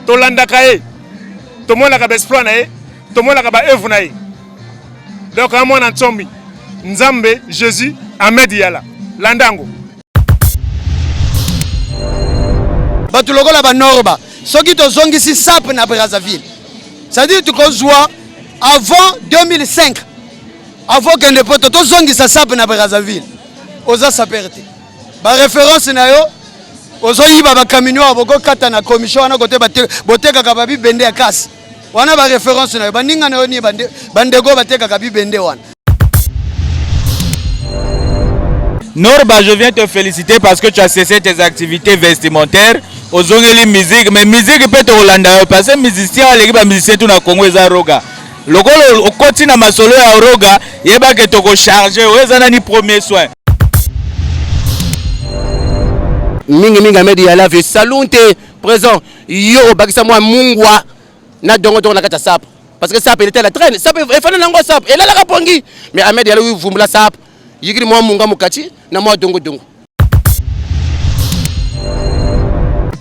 tolandaka ye tomonaka ba exploit na ye tomonaka ba œuvre na ye donc amona ntsombi Nzambe Jésus Ahmed Yala landango batu lokola ba norba soki tozongisi SAP na Brazzaville c'est-à-dire tu kozwa avant 2005 avant que ne poto tozongisa SAP na Brazzaville oza saperte ba référence na yo ozo yiba ba camion aboko kata na commission na côté boteka ka babi bende ya kasi wana ba référence na yo baninga na yo ni bandego bateka ka bi bende wana. Norba, je viens te féliciter parce que tu as cessé tes activités vestimentaires. Ozongeli musique, mais musique peut te Hollanda parce que musicien les musiciens tout na Congo eza roga. Lokolo okoti na masolo ya roga, yeba ke toko charger, eza ni premier soin. Mingi Ahmed Yala ve salute présent yo bakisa moi mungwa na dongo na kata SAP parce que SAP était la traîne SAP il fallait nango SAP et là la kapongi mais Ahmed Yala wi vumbula SAP yigiri moi munga mukati na moi dongo.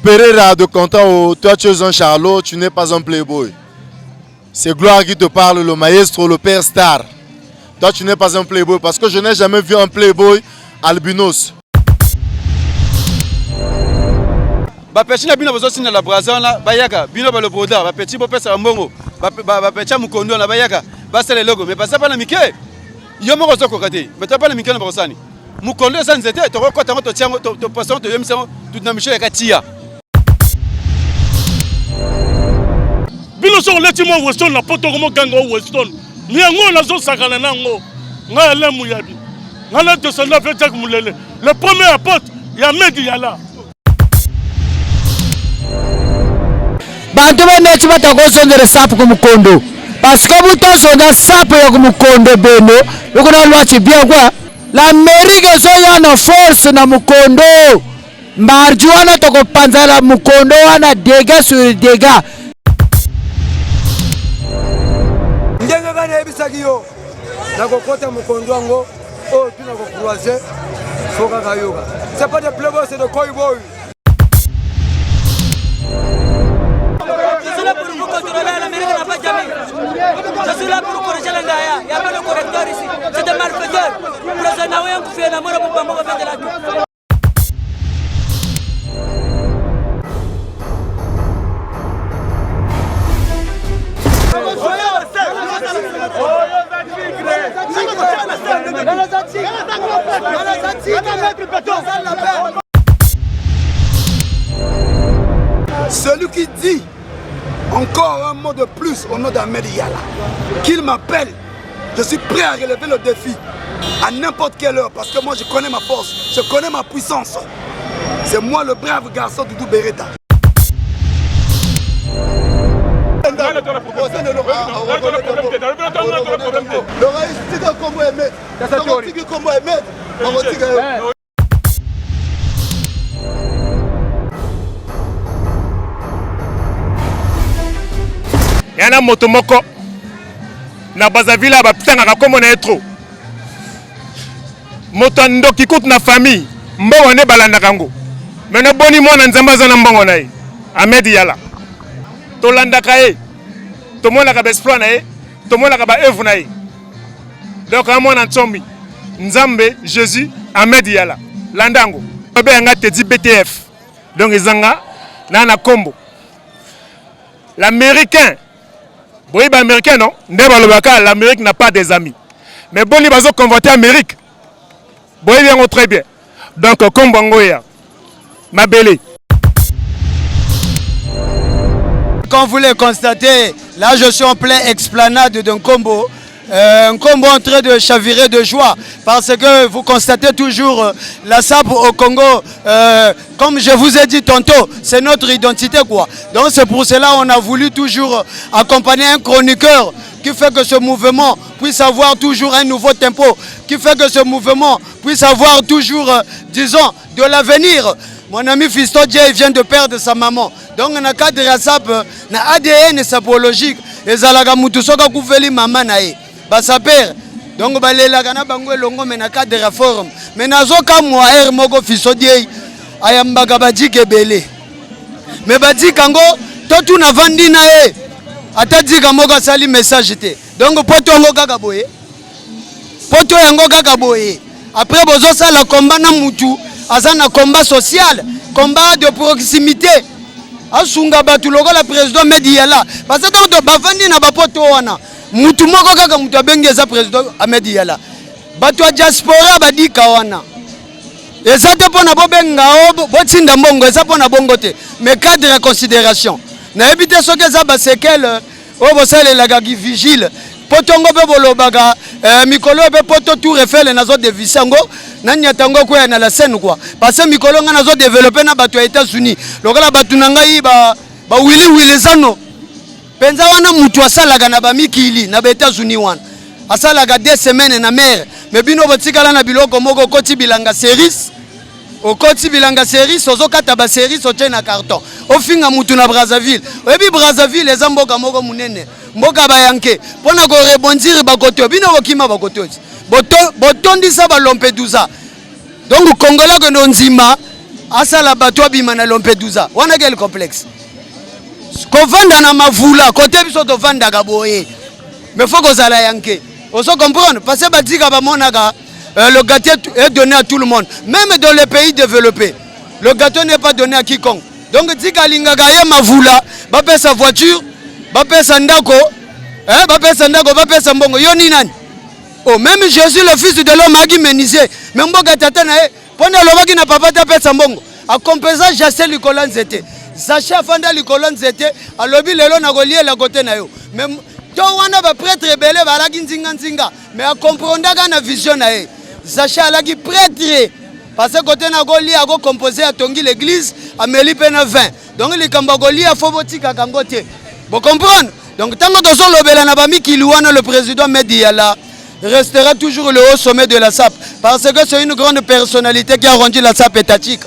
Pereira de Content, toi tu es un Charlot, tu n'es pas un playboy. C'est Gloire qui te parle, le maestro, le père star. Toi tu n'es pas un playboy parce que je n'ai jamais vu un playboy albinos. Ba petit na bino bozo sina la Brazza na bayaka bino ba le broda ba petit bo pesa mbongo ba petit mukondo na bayaka ba sele logo mais pas ça pas na mike yo moko zoko kate mais pas na mike na bosani mukondo ça nzete to ko tango to tiango to poisson to yemisa tout na michel ka tia bino so letimo Weston na poto ko ganga Weston ni ngo na zo sakana nango nga le muyabi nga la de sonna fait Jack Mulele le premier apôtre ya Ahmed Yala. Bantu baneti batakosondera SAP ku mukondo parce que butosonda SAP ya ku mukondo beno ukuna lwachi bien quoi l'Amérique so yana force na mukondo marjuana toko panzala mukondo wana dégâts sur dégâts ndenga kana ebisaki yo nakokota mukondo wango oh tu nako croiser foka kayoka c'est pas de playboy c'est de cowboy. Je suis là pour corriger l'Angaya. Il n'y a pas de correcteur ici. C'est des malfaiteurs. Président Naoué, on fait la mort pour Bambo, on fait de la gueule. Celui qui dit encore un mot de plus au nom d'Ahmed Yala, qu'il m'appelle, je suis prêt à relever le défi à n'importe quelle heure parce que moi je connais ma force, je connais ma puissance. C'est moi le brave garçon Doudou Beretta. Yana motomoko na Brazzaville ba pitanga comme na etro moto ndoki kout na famille mbongo ne balanda kango mena boni mwana nzamba za na mbongo na ye Ahmed Yala tolandaka ye tomonaka ba exploit na ye tomonaka ba œuvre na ye donc amona ntsombi Nzambe Jésus Ahmed Yala landango be nga te di BTF donc ezanga na kombo l'américain. Oui, ben américain, non? L'Amérique n'a pas des amis. Mais bon, ils vont convoiter l'Amérique. Bon, ils viennent très bien. Donc, comme Bangoya, ma belle. Comme vous le constatez, là je suis en plein explanade d'un combo. Un combo en train de chavirer de joie parce que vous constatez toujours la SAP au Congo, comme je vous ai dit tantôt, c'est notre identité quoi. Donc c'est pour cela qu'on a voulu toujours accompagner un chroniqueur qui fait que ce mouvement puisse avoir toujours un nouveau tempo, qui fait que ce mouvement puisse avoir toujours, disons, de l'avenir. Mon ami Fisto Djei vient de perdre sa maman. Donc on a cadre à SAP, na ADN sapologique, et Zalaga Mutusoka Koufeli maman nae. Basa père donc balela kana bango longo mena cadre de réforme mais nazoka moi moko Fisto Djei ayambaka badike belé mais badika ngo tout na vandi na ye ata dika moko sali message te donc poto yango kaka boye poto yango kaka boye après bozo sala combat na mutu azana combat social combat de proximité asunga batu lokola président Ahmed Yala parce que to bavandi na bapoto wana mutu moko kaka mutu abengeza président Ahmed Yala batu a diaspora badika wana eza te pona bobenga botinda mbongo eza pona bongo te mais cadre de considération na ebité soki eza basekele o bosalelaka ki vigile potongo pe bolobaka mikolo pe poto tour Eiffel nazo de visango nanyata ngo kwa na la scène quoi parce que mikolo nga nazo développer na bato ya États-Unis lokola batu nanga yi ba wili zano penza wana mutu asalaka na ba mikili na ba États-Unis wana asalaka 2 semaines na mer mais bino botikala na biloko moko koti bilanga series okoti bilanga series ozokata ba series otie na carton ofinga mutu na Brazzaville oyebi Brazzaville eza mboka moko munene mboka bayanke pona ko rebondir bakoto bino bokima bakoto botondisa ba Lampedusa donc Congolais que nonzima asala bato abima na Lampedusa wana quel complexe ko vanda na mavula côté biso to vanda ka boye mais faut que ça la yanke oso comprendre parce que badika ba monaka le gâteau est donné à tout le monde même dans les pays développés le gâteau n'est pas donné à quiconque donc dika lingaka ya mavula ba pesa voiture ba pesa ndako ba pesa ndako ba pesa mbongo yo ni nani oh même Jésus le fils de l'homme a qui menisé même mboka tata na e pona lobaki na papa ta pesa mbongo a compensa jasse likola nzete Zacha fanda likola nzete alobi lelo na koliela côté na yo même to wana ba prêtre belé balaki nzinga mais a comprendre na vision na e Zacha alaki prêtre parce que côté na kolia ko composer a tongi l'église ameli pena 20 donc likamba kolia fo botika kangote vous comprenez donc tant que zo lobela na ba mikili wana le président Ahmed Yala restera toujours le haut sommet de la SAP parce que c'est une grande personnalité qui a rendu la SAP étatique.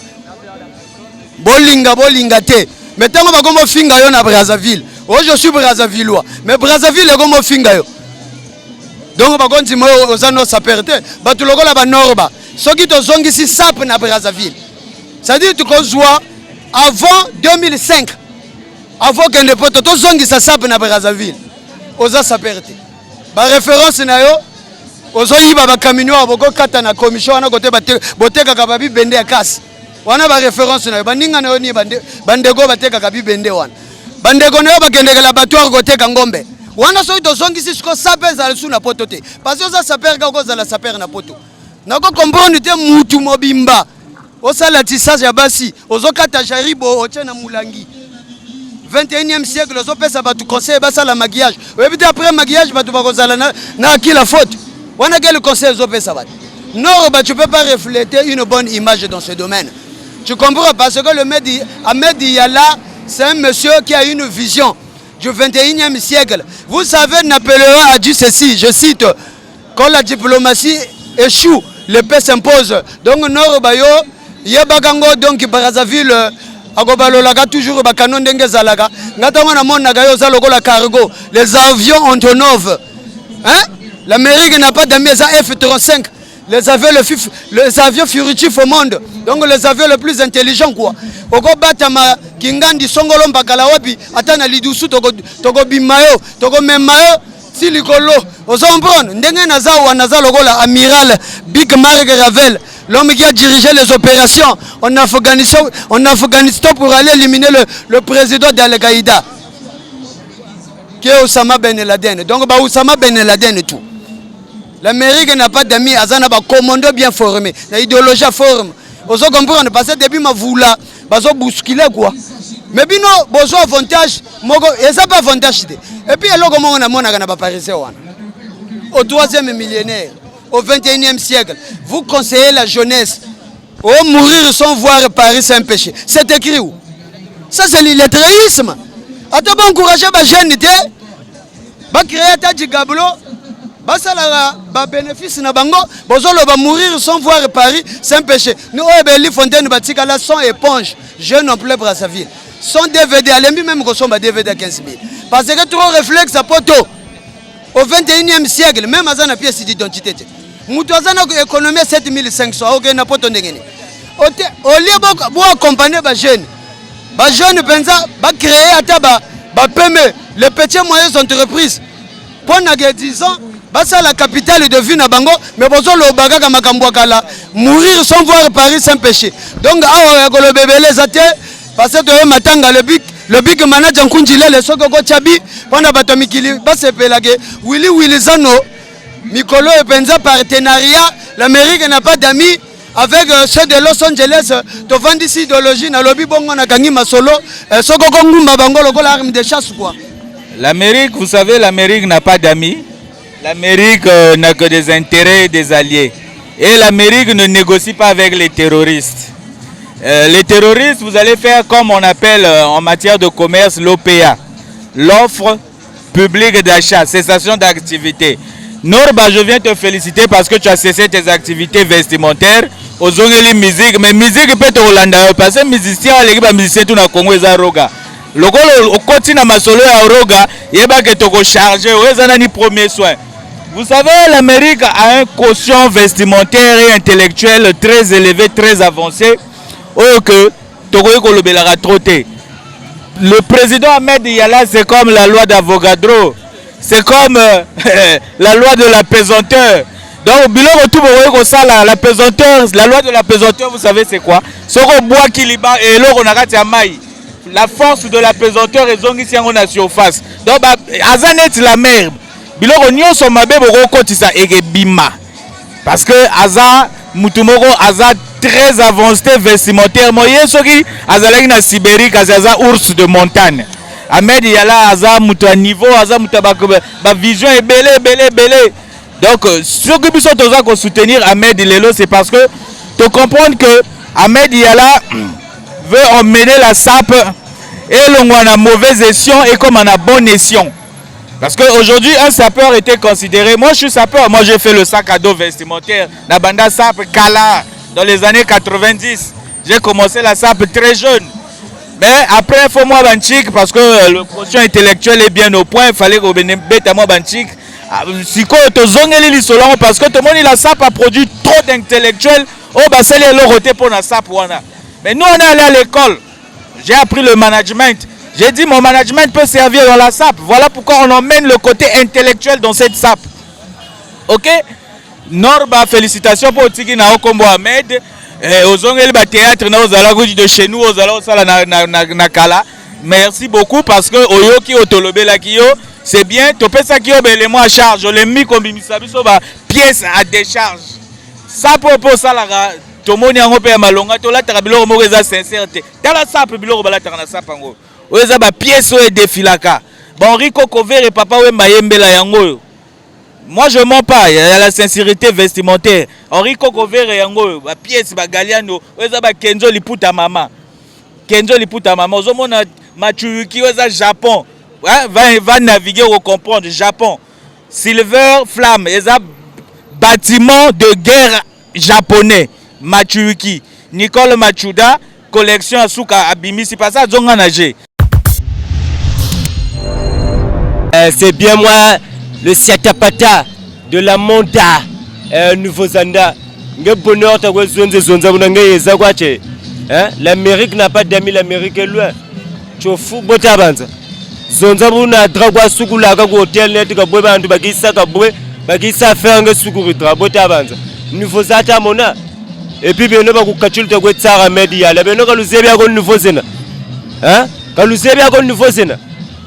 Bolinga te. Mais tant que comme finga yo na Brazzaville. Oh je suis Brazzavillois. Mais Brazzaville est comme finga yo. Donc ba konti mo ozano saperte. Ba tu lokola ba norba. Soki to zongi si SAP na Brazzaville. Ça dit tu kozwa avant 2005. Avant que ne poto to zongi sa SAP na Brazzaville. Oza saperte. Ba référence na yo ozoyiba ba camion aboko kata na commission wana côté boteka ka babi bende ya kasi wana ba référence na baninga na yo ni bandego bateka ka bibende wana bandego na yo bakendekela batwar koteka ngombe wana so tozongisi siko saper za suna poto te parce que ça saper ka ko za la saper na poto nako comprendre te mutu mobimba osala tissage ya basi ozokata jaribo oche na mulangi 21e siècle ozopesa batu conseil basala maquillage oyebi après maquillage batu bakozala na qui la faute on a quel conseil non, tu ne peux pas refléter une bonne image dans ce domaine. Tu comprends parce que le Ahmed Yala, c'est un monsieur qui a une vision du 21e siècle. Vous savez, Napoléon a dit ceci, je cite, quand la diplomatie échoue, le paix s'impose. Donc, Nord Bayo, Yabagango, donc Brazzaville, Agobalolaga, toujours Bakanon Dengezalaga, Natamana Nagayo Zalogola Cargo, les avions Antonov. Hein? L'Amérique n'a pas d'amis F-35. Les avions furtifs au monde. Donc les avions les plus intelligents quoi. Oko batama kingandi songolo mbakala wapi atana lidusu toko bimayo toko memayo silikolo. Ozombron ndenge naza lokola amiral Big Mark Ravel, l'homme qui a dirigé les opérations en Afghanistan pour aller éliminer le président d'Al-Qaïda. Qui est Osama Ben Laden. Donc Osama Ben Laden et tout. L'Amérique n'a pas d'amis, Azana ba commando bien formé, la idéologie forme. Vous comprenez parce que depuis ma voula, bazo bousculer quoi. Mais bino bozo avantage, mogo et ça pas avantage. Et puis alors comment on a mona kana ba parisien wana. Au 3e millénaire, au 21e siècle, vous conseillez la jeunesse. Oh mourir sans voir Paris c'est un péché. C'est écrit où? Ça c'est l'illettérisme. Attends ba encourager ba jeune té. Ba créer ta gablo. Basala ba bénéfice na bango bozolo ba mourir sans voir Paris c'est un péché. Nous Ebeli Fontaine batika la sans éponge jeune en plein Brazzaville. Sans DVD alembi même ko somba DVD à 15 000. Parce que trop réflexe à poto. Au 21e siècle même azana pièce d'identité. Mutu azana ko économie 7500 OK na poto ndengene. Au lieu bo accompagner ba jeune ba jeune penza ba créer ata ba PME les petits moyennes entreprises pour na 10 ans ba ça la capitale de vie na bango mais bozo lo bagaka makambo kala mourir sans voir Paris sans péché donc awa ko le bébé les até parce que matanga le big manager Nkunjile le soko ko chabi pona bato mikili ba sepelage Willy Zano Mikolo et penza partenariat l'Amérique n'a pas d'amis avec ceux de Los Angeles, tu vends d'ici idéologie, na lobby bongo na kangi masolo, soko kongumba bango loko la arme de chasse quoi. L'Amérique, vous savez, l'Amérique n'a pas d'amis. L'Amérique n'a que des intérêts et des alliés. Et l'Amérique ne négocie pas avec les terroristes. Les terroristes, vous allez faire comme on appelle en matière de commerce l'OPA, l'offre publique d'achat, cessation d'activité. Norba, je viens te féliciter parce que tu as cessé tes activités vestimentaires. Aux ongeli musique, mais musique peut te Hollanda parce que musicien, les musiciens tout na Congo eza roga. Lokolo okoti na masolo ya roga, yeba ke toko charger, eza ni premier soin. Vous savez, l'Amérique a un quotient vestimentaire et intellectuel très élevé, très avancé. Que toko kolobela troté. Le président Ahmed Yala, c'est comme la loi d'Avogadro. C'est comme la loi de la pesanteur. Donc, la pesanteur, la loi de la pesanteur, vous savez c'est quoi? La force de la pesanteur est ici en surface. Donc, Azanet la mer. Parce que Aza, Mutumoro, Aza très avancé vestimentaire. Moi, il y a Sibérie, Aza ours de montagne. Ahmed Yala aza mutu à niveau aza mutu ba vision est belé. Donc ceux qui sont soutenir Ahmed Lelo c'est parce que tu comprends que Ahmed Yala veut emmener la SAP et l'on a une mauvaise escient et comme on a bonne escient. Parce qu'aujourd'hui un sapeur était considéré, moi je suis sapeur, moi j'ai fait le sac à dos vestimentaire, la banda SAP Kala dans les années 90. J'ai commencé la SAP très jeune. Mais après, il faut moi banchik parce que le quotient intellectuel est bien au point. Il fallait que vous bête moi banchik. Si quoi te zongeli li solon parce que tout le monde la SAP a produit trop d'intellectuels. Oh bah c'est les lorotés pour la SAP wana. Mais nous on est allé à l'école. J'ai appris le management. J'ai dit mon management peut servir dans la SAP. Voilà pourquoi on emmène le côté intellectuel dans cette SAP. Ok? Norba, félicitations pour Tiki Nao Kombo Ahmed. Aux ongeli ba théâtre na ozala de chez nous ozala osala na kala. Merci beaucoup parce que oyoki otolobela kiyo c'est bien to pesa kiyo belemo à charge le mi kombimisa biso ba pièce à décharge. Ça pour ça la tomoni yango pe malonga to la tarabilo mo eza sincérité. Tala ça pe biloko bala tarana ça pango. Oza ba pièce o défilaka. Bon Rico Cover et papa we mayembela yango. Moi je mens pas, il y a la sincérité vestimentaire. Henri Cocover et Yango, la pièce Galiano, Kenzo Liputa Mama. Kenzo Liputa Mama, Ozomona Machuki, Japon. Va naviguer ou comprendre Japon. Silver Flamme, bâtiment de guerre japonais. Machuki. Nicole Machuda, collection Asuka Abimi, c'est pas ça, Zonga Nage. C'est bien moi. Le Siatapata de la Monda, Nouveau Zanda. L'Amérique n'a pas d'amis, l'Amérique est loin. Tu es fou, Botabanza. Zonzabuna, Dragua Sukula, Hotel, Netka, Boban, Bagisa, Bagisa, Feranga Sukuritra, Botabanza. Nouveau Zata Mona. Et puis, bien, nous avons catché le Guetsara Media. La Benoka Luzebia, Nouveau Zena. Hein? Quand Luzebia, Nouveau Zena.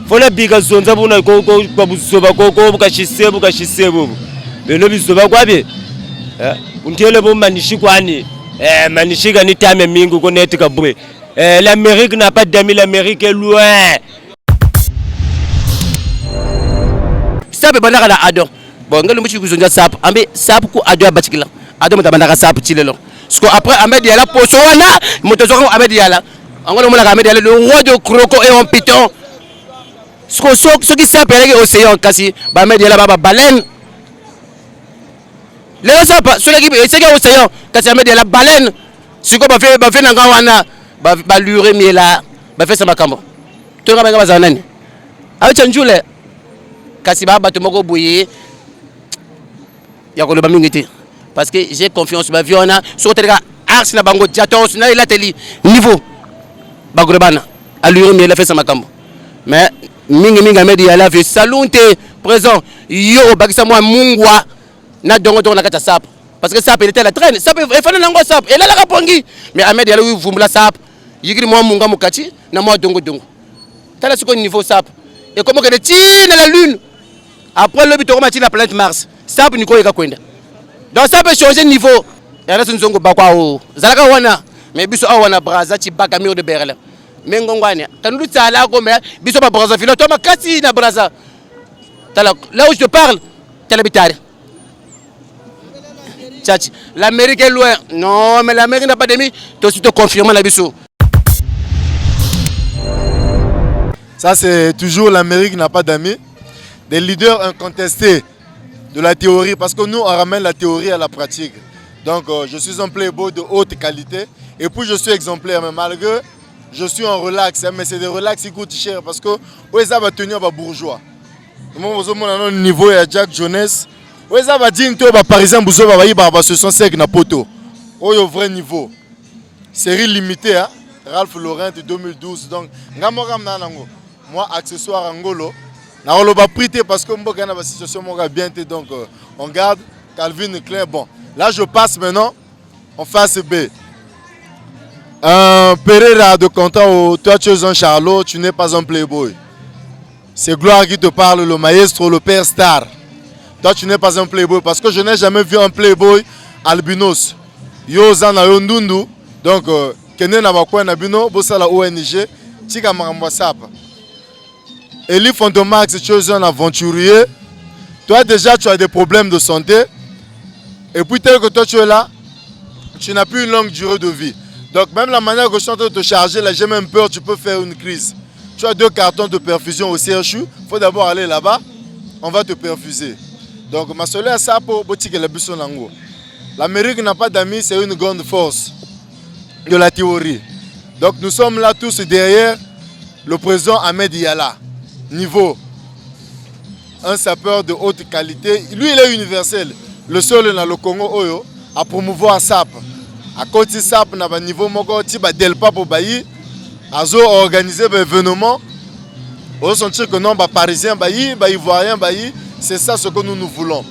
Fona biga zonza buna koko babusoba koko bukashisebu kashisebu beno bisoba kwabe untele bo manishi kwani manishi ga ni tame mingu ko netika bwe l'Amérique n'a pas d'amis, l'Amérique est loin. Ça peut bana la ado bon ngalo muchi kuzonja sap ambe sap ku ado batikila ado mutabana ka sap tilelo parce que après Ahmed Yala poso wana motozo Ahmed Yala ngalo mona Ahmed Yala le roi de croco et en python. Ce qui s'appelle l'océan, kasi, bah, mais il y a la baleine. Les gens, ceux qui c'est l'océan, kasi, il y a la baleine. Si quoi, bah, fait n'angawana, bah, lure, mais là, bah, fait ça, ma cambo. Tu vas pas zanen. Avec un jour, kasi, bah, tu m'as bouillé. Il y a que le bamingité. Parce que j'ai confiance, bah, viona, sur le terrain, ars, na bango, diatos, na, il a télé, niveau, bah, grebana. lui il a fait ça makambo mais mingi Ahmed Yala veut saluer présent yo bakisa moi mungwa na dongo na kata sap parce que sap il était la traîne sap il fallait nango sap et là la pongi mais Ahmed Yala oui vumbula sap yigiri moi munga mukati na moi dongo tala siko niveau sap et comment que de la lune après le bitoko mati la planète Mars sap niko yeka kwenda donc ça peut changer niveau et là sunzongo bakwa o zalaka wana mais biso awana braza ti baka mur de Berlin mais ngongwana tanulu tsala ko mais biso ba braza filo to makasi na braza tala là où je te parle tala bitari tchachi l'Amérique est loin non mais l'Amérique n'a pas d'ennemis toi tu te confirmes la biso. Ça c'est toujours l'Amérique n'a pas d'amis, des leaders incontestés de la théorie parce que nous on ramène la théorie à la pratique. Donc je suis un playboy de haute qualité et puis je suis exemplaire mais malgré je suis en relax mais c'est des relax qui coûtent cher parce que ça va tenir à bourgeois. Moi vous avez un niveau à Jack Jones, ça va dire que parisien vous avez ce sont sec na poto. Au vrai niveau. Série limitée hein? Ralph Lauren de 2012 donc moi accessoire angolo na on va prêter parce que mboka na situation moka bien donc on garde Calvin Klein bon. Là je passe maintenant en face B. Pereira de Content, toi tu es un Charlot, tu n'es pas un playboy. C'est Gloire qui te parle, le maestro, le père star. Toi tu n'es pas un playboy parce que je n'ai jamais vu un playboy albinos. Yo zana yo ndundu donc kene na bakwa na bino bosala ONG tika makambo sapa. Eli Fontomax, tu es un aventurier. Toi déjà tu as des problèmes de santé. Et puis tel que toi tu es là, tu n'as plus une longue durée de vie. Donc même la manière que je suis en train de te charger, là j'ai même peur, tu peux faire une crise. Tu as 2 cartons de perfusion au CHU, il faut d'abord aller là-bas, on va te perfuser. Donc ma soeur ça pour boutique la buson nango. L'Amérique n'a pas d'amis, c'est une grande force de la théorie. Donc nous sommes là tous derrière le président Ahmed Yala. Niveau un sapeur de haute qualité, lui il est universel. Le seul dans le Congo Oyo à promouvoir SAP. À côté SAP, na niveau moko ti ba delpa pour bayi, azo organiser des événements. On sentir que non ba parisien bayi, ba ivoirien bayi, c'est ça ce que nous voulons.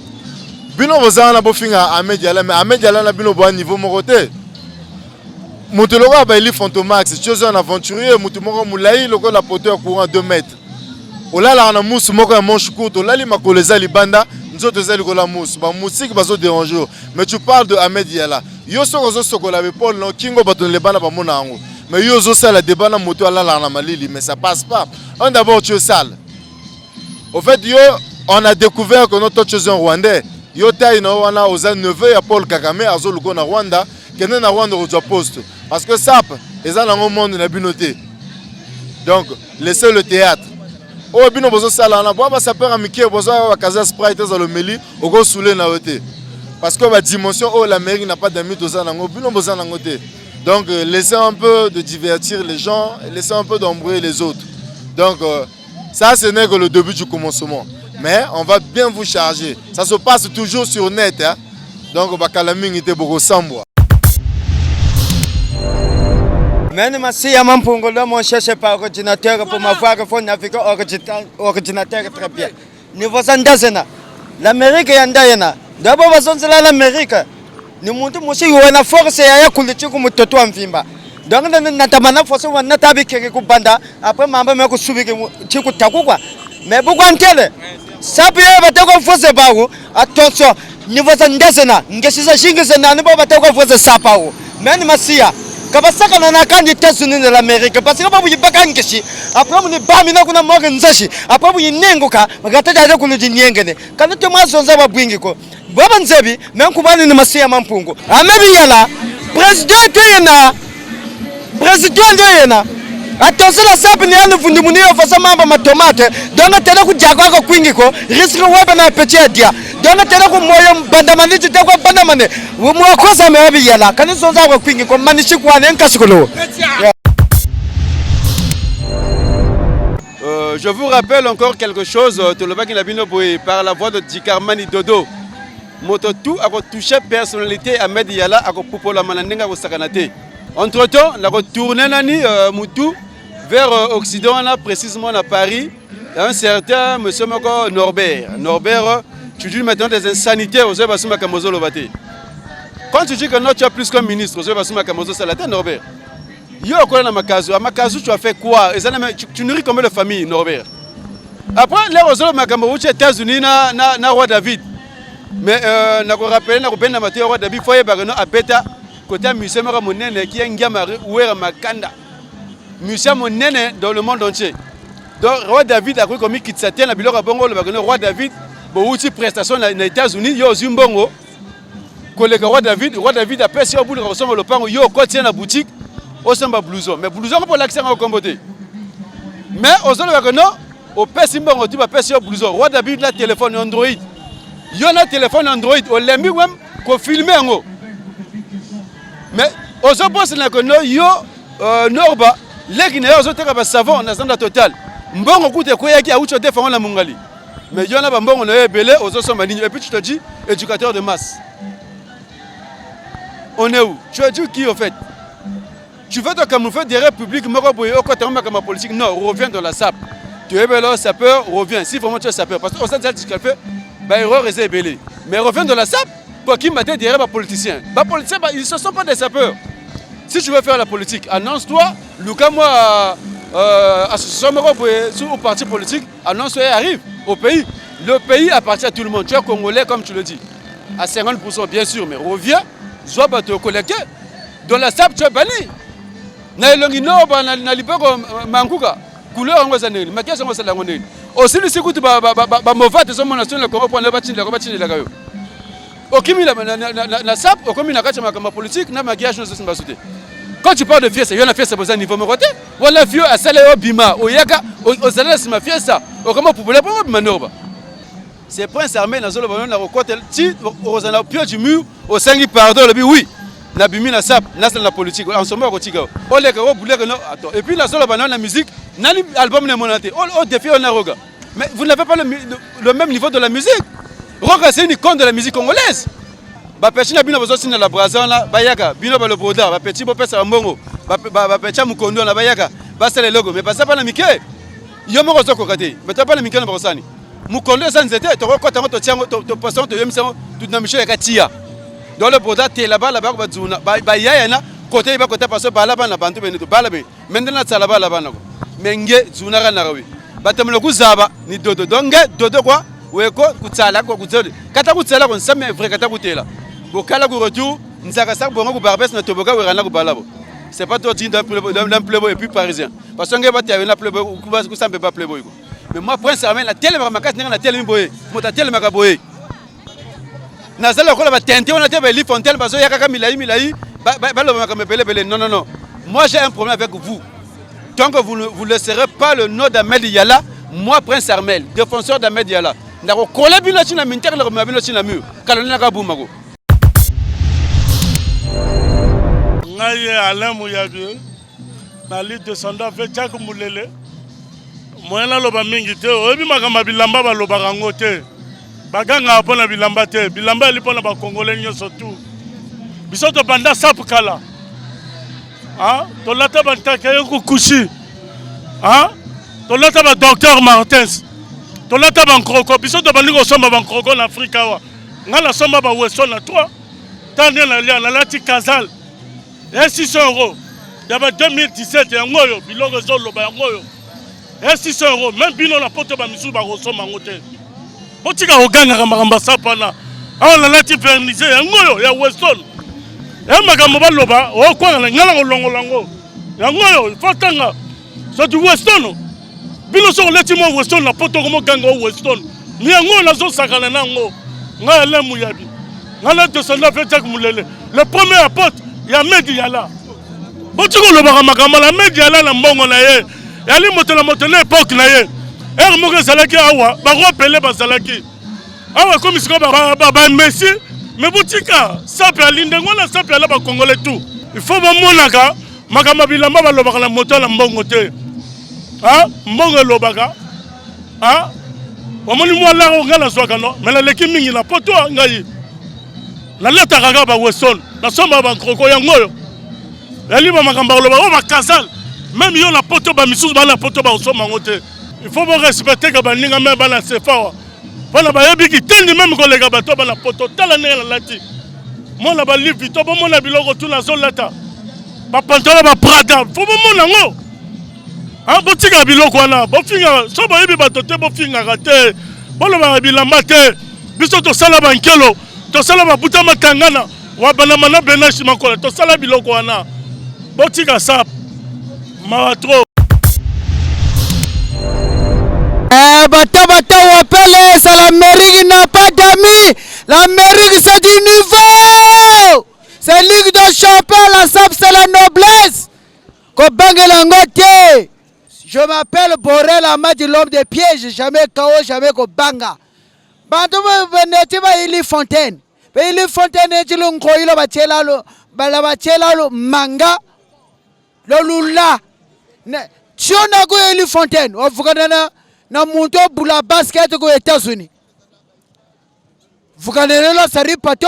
Bino bozana bo finga Ahmed Yala mais Ahmed Yala na bino bo niveau moko te. Mutu loko ba Eli Fontomax, tu es un aventurier, mutu moko mulai loko la poteur courant 2 mètres. Olala na mousse moko ya manche courte, olali makoleza libanda. Nous autres, la mousse, la musique va se déranger. Mais tu parles de Ahmed Yala. Yo so sokola Paul no kingo baton le bana ba monango. Mais yo zo sala débat na moto ala la malili mais ça passe pas. On d'abord tu es sale. Au fait yo on a découvert que notre chose en Rwandais. Yo taille na wana oza neveu ya Paul Kagame azo luko na Rwanda, kene na Rwanda au poste parce que sap eza na monde na binoté. Donc laissez le théâtre. Oh bino bozo sala na boba sapeur amiki bozo wa kaza sprite dans le meli au go soulé na oté parce que la dimension oh l'Amérique n'a pas d'amis to za nango bino bozo nango té donc laissez un peu de divertir les gens laissez un peu d'embrouiller les autres donc ça ce n'est que le début du commencement mais on va bien vous charger ça se passe toujours sur net hein? Donc bakalamingi té boko sambwa. Même si je mon cherche par ordinateur pour m'avoir un navigant ordinateur très bien. Niveau Zandazena, l'Amérique est en d'abord, l'Amérique. Nous montons aussi une force et un culture comme Toto en Fimba. Donc, Natamana force ou Natabi Kekubanda, après Mamba Mako Subi Chikutakua. Mais pourquoi en telle ça peut être force Bao, attention, niveau Zandazena, Ngesiza Shingazena, ne peut pas être force Sapao. Même Massia. Kabasaka na kandi États-Unis de l'Amérique parce que babu yibaka ngeshi après mu bamina kuna moga nzashi après bu yinenguka bagata dade kunu jinyengene kana to mazonza babwingi ko baba nzebi menkubani ni masiya mampungu Ahmed Yala president yena attention la sape ni anu fundi muniyo fasa mamba matomate donga tena kujagwa ko kwingi ko risque weba na petit dia donga tena ko moyo bandamani te ko bandamane wo mo ko sa me Ahmed Yala kan so za ko kwingi ko manishi kwa ne nkasikulo. Je vous rappelle encore quelque chose, par la voix de Djikarmani Dodo. Moto tout a touché personnalité Ahmed Yala a poupo la manandenga ko sakanate. Entre temps, la retourné nani mutu vers Occident, là, précisément à Paris, il y a un certain monsieur Norbert. Norbert, tu dis maintenant des insanités aux Basuma Kamozo Lobate. Quand tu dis que non, tu as plus qu'un ministre aux Basuma Kamozo Salate, Norbert. Yo, quoi, à Makazu, tu as fait quoi? Tu nourris combien de familles, Norbert? Après, les Rosolo Makamozo, tu es États-Unis, na roi David. Mais, je me rappelle, je roi David, il faut y à Beta, côté musée Monene, qui est un gamin, ou est Makanda. Musée Monene dans le monde entier. Donc, roi David a commis Kitsatien, la Bilora Bongo, le roi David, pour une prestation aux États-Unis, il y a Zimbongo. Le roi David a percé au bout de le pan, il y a un la boutique, au sein de blouson. Mais blouson, pour l'accès au comboté. Mais, aux autres, au Pessimbo, tu vas percer au blouson. Roi David, a téléphone Android. Il y a un téléphone Android, au Lembi, qu'on filme. Mais, aux autres, il y a Norba, les Guinéens, aux autres, savon, on a un total. Mbongo koute koyaki a ucho défendre la mungali. Mais il y en a mbongo na belé aux autres manignes. Et puis tu te dis éducateur de masse. On est où? Tu as dit qui en fait? Tu veux te camoufler des républiques Moroboye au côté de ma politique? Non, reviens dans la SAP. Tu es belé sapeur, reviens. Si vraiment tu es sapeur, parce qu'au sein de ce qu'il fait, bah erreur est belé. Mais reviens dans la SAP pour qui m'a dit derrière les politiciens. Les politiciens, ils ne sont pas des sapeurs. Si tu veux faire la politique, annonce-toi. Lucas, moi. Association au parti politique, annonce et arrive au pays. Le pays appartient à tout le monde. Tu es congolais comme tu le dis. À 50% bien sûr, mais reviens, soit te collecter. Dans la SAP, tu es banni. Nailongino, Nalipoko, Mankuka, couleur en Wazanel, Makia en Wasalangonel. Aussi, le Ségout, Movat, et son monastère, le Congo, le Batin, le Batin, le Gayo. Au Kimi, la SAP, au Kimi, la Kachama politique, n'a ma guerre, je ne sais pas. Quand tu parles de fiesta, il y a une fiesta pour un niveau moroté. Voilà, vieux, à Salé, Bima, au Yaka, au Salé, c'est ma fiesta. Au comment pour le Manoba. C'est Prince Armé, dans le ballon, la recote, si, aux anapio du mur, au Sangui, pardon, le oui. La Bimi, la SAP, la politique, en ce moment, au Tigo. Oh, les gars, attends. Et puis, la seule ballon, la musique, n'a l'album de monaté. Oh, défi, on a Roga. Mais vous n'avez pas le même niveau de la musique. Roga, c'est une icône de la musique congolaise. Petit na bino bozo na la brazan la bayaka bino ba le broda ba petit bo pesa mbongo ba petit mukondo na bayaka ba sele logo mais pas ça pas na mike yo moko zo kokate mais pas na mike na bosani mukondo ça nzete to ko tango to tiango to poisson to yemisa tout na michel ka tia dans le broda te là-bas ba zuna ba yaya na côté ba côté parce ba là-bas na bantu beneto ba là-bas maintenant ça là-bas là-bas nako menge zuna ka na rawi ba temlo kuzaba ni dodo donge dodo quoi weko kutsala ko kutsala kata kutsala ko nsame vrai kata kutela. Bokala go retour, nzaka sa bongo go barbès na toboka werana go balabo. C'est pas toi qui d'un playboy et puis parisien. Parce que ngeba tu na playboy ou ku sambe pas playboy. Mais moi Prince Armé la télé makas na télé boy. Mota télé makaboy. Na zala ko la tente on a té li fontaine parce que yakaka milai ba lo makame belé. Non. Moi j'ai un problème avec vous. Tant que vous ne laisserez pas le nom d'Ahmed Yala, moi Prince Armel, défenseur d'Ahmed Yala. Ndako kola bino china minter le mabino china mur. Kalona ka bumago. Naye Alain Mouyabie, na liste descendant fait Jack Moulele. Moi na loba mingi te, oyebi makamba bilamba ba loba kango te. Baganga apona bilamba te, bilamba lipona ba congolais nyonso tout. Biso to banda SAP kala. Hein? To lata bantaka yoko kushi. Hein? To lata ba docteur Martins. To lata ba kroko, biso to bandiko somba ba kroko na Afrika wa. Ngala somba ba weso na 3. Tande na lia na lati Kazal. Et 600 €. Il y avait 2017, il y a un moyo, biloko zolo ba ngoyo. Et 600 €, même bino la poto ba misu ba rosoma ngote. Botika oganga kamamba sapana. Ah la lati vernisé, ya ngoyo, ya Weston. Et makambo ba loba, o kwa na ngala ngolongo lango. Ya ngoyo, fatanga. So du Weston. Bino so leti mo Weston la poto komo ganga o Weston. Ni ngoyo na zo sakana nango. Nga le muyabi. Nga le descendant fait Jack Moulele. Le premier apôtre il y a Ahmed Yala. Botiko lo baka makamba la Ahmed Yala na mbongo na ye. Yali moto na époque na ye. Er mo zalaki awa, ba repele ba zalaki. Awa comme siko ba Messi, mais botika SAP alinde ngona SAP ala ba congolais tout. Il faut ba monaka makamba bilamba ba lo baka la moto na mbongo te. Hein? Mbongo lo baka. Hein? Omoni mo la ngala zwaka no, mais la leki mingi na poto ngai. La leta kaka ba Weston, la somba ba kroko ya ngoyo. Yali ba makamba lo ba Kazal. Même yo la poto ba misusu ba la poto ba osoma ngote. Il faut vous respecter que ba ninga me ba la sefa. Bana ba yebi ki tendi même ko lega bato ba la poto tala ne la lati. Moi la ba livre vito bo mona biloko tout la zone lata. Ba pantalon ba Prada. Faut bo mona ngo. Ah botika biloko wana. Bo finga so ba yebi bato te bo finga kate. Bo lo ba bilamba te. Biso to sala ba nkelo. To sala ba buta makangana. Wa bana mana benashi makola. To sala biloko wana. Botika sa. Maratro. Bata wapele, c'est l'Amérique qui n'a pas d'amis. L'Amérique c'est du niveau. C'est Ligue de Champions, la SAP c'est la noblesse. Je m'appelle Borel Amadi, l'homme des pièges. Jamais KO, jamais Kobanga. Bantu benetiba ili fontaine. Ili fontaine etilu nkoilo bachela lo manga. Lolula. Tiona go ili fontaine. Ofukana na muntu bula basket ko États-Unis. Vukanela sari pato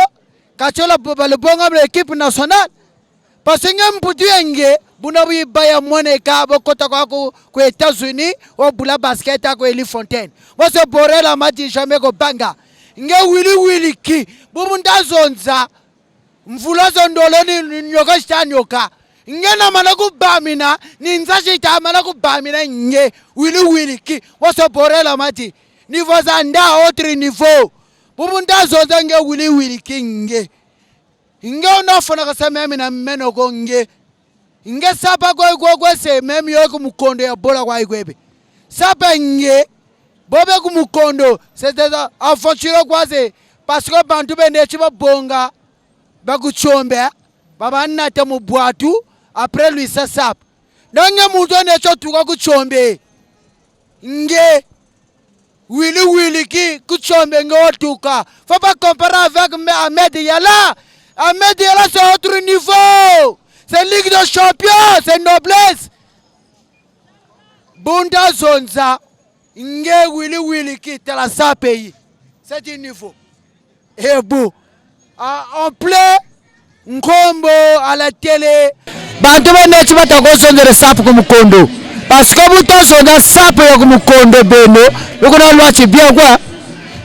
kachola balibonga l'équipe nationale. Parce que mputu yenge buna baya mone ka bokota ko États-Unis o bula basket ko Eli Fontaine. Moi c'est Borel Amadi jamais ko banga. Nge wili ki bumunda zonza mvula zondolo ni nyoka stanyoka. Nge na manaku bamina ni nzaji ta manaku bamina nge wili ki moi c'est Borel Amadi. Niveau zanda autre niveau. Bumunda zonza nge wili ki nge. Nge unafona kasa memi na meno ko nge. Nge sapa kwa se memi yoku mukondo ya bola kwa ikwebe. Sapa nge bobe ku mukondo c'est aventure kwa se parce que bantu bende chiba bonga bakuchombe baba nate mu boatu après lui ça sap. Nge muto ne chotuka kuchombe. Nge wili ki kuchombe nge otuka. Faut pas comparer avec Ahmed Yala. Ahmed Yala c'est autre niveau. C'est Ligue de Champions, c'est noblesse. Bunda Zonza, nge wili ki tela sa pays. C'est du niveau. Et beau. En plein, Nkombo à la télé. Bantu bene chibata ko sonzere sapu ku mukondo. Parce que buto sonza sapu ya ku mukondo beno. Yoko na lwachi bien kwa.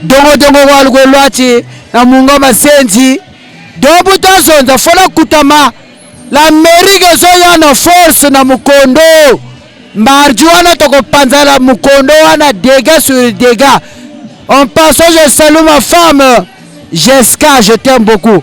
Dongo walu ko lwachi na mungoma senzi. Dobu to sonza fola kutama. L'Amérique est en force na mukondo. Marjuana toko panzala mukondo wana dégâts sur dégâts. En passant, je salue ma femme Jessica, je t'aime beaucoup.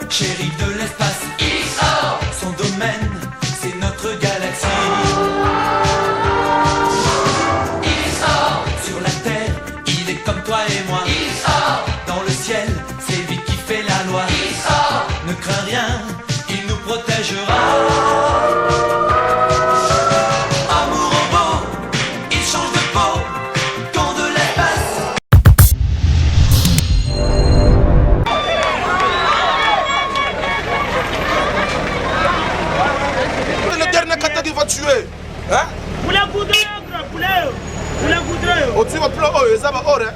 Shérif de l'espace, son domaine, c'est notre galaxie. Sur la terre, il est comme toi et moi. Dans le ciel, c'est lui qui fait la loi. Ne crains rien, il nous protégera. Amour robot, il change de peau, quand de l'espace. Qui va tuer, hein? Vous la voudrez, poulet. Vous la voudrez. Au tu vas pleurer, ça va orer.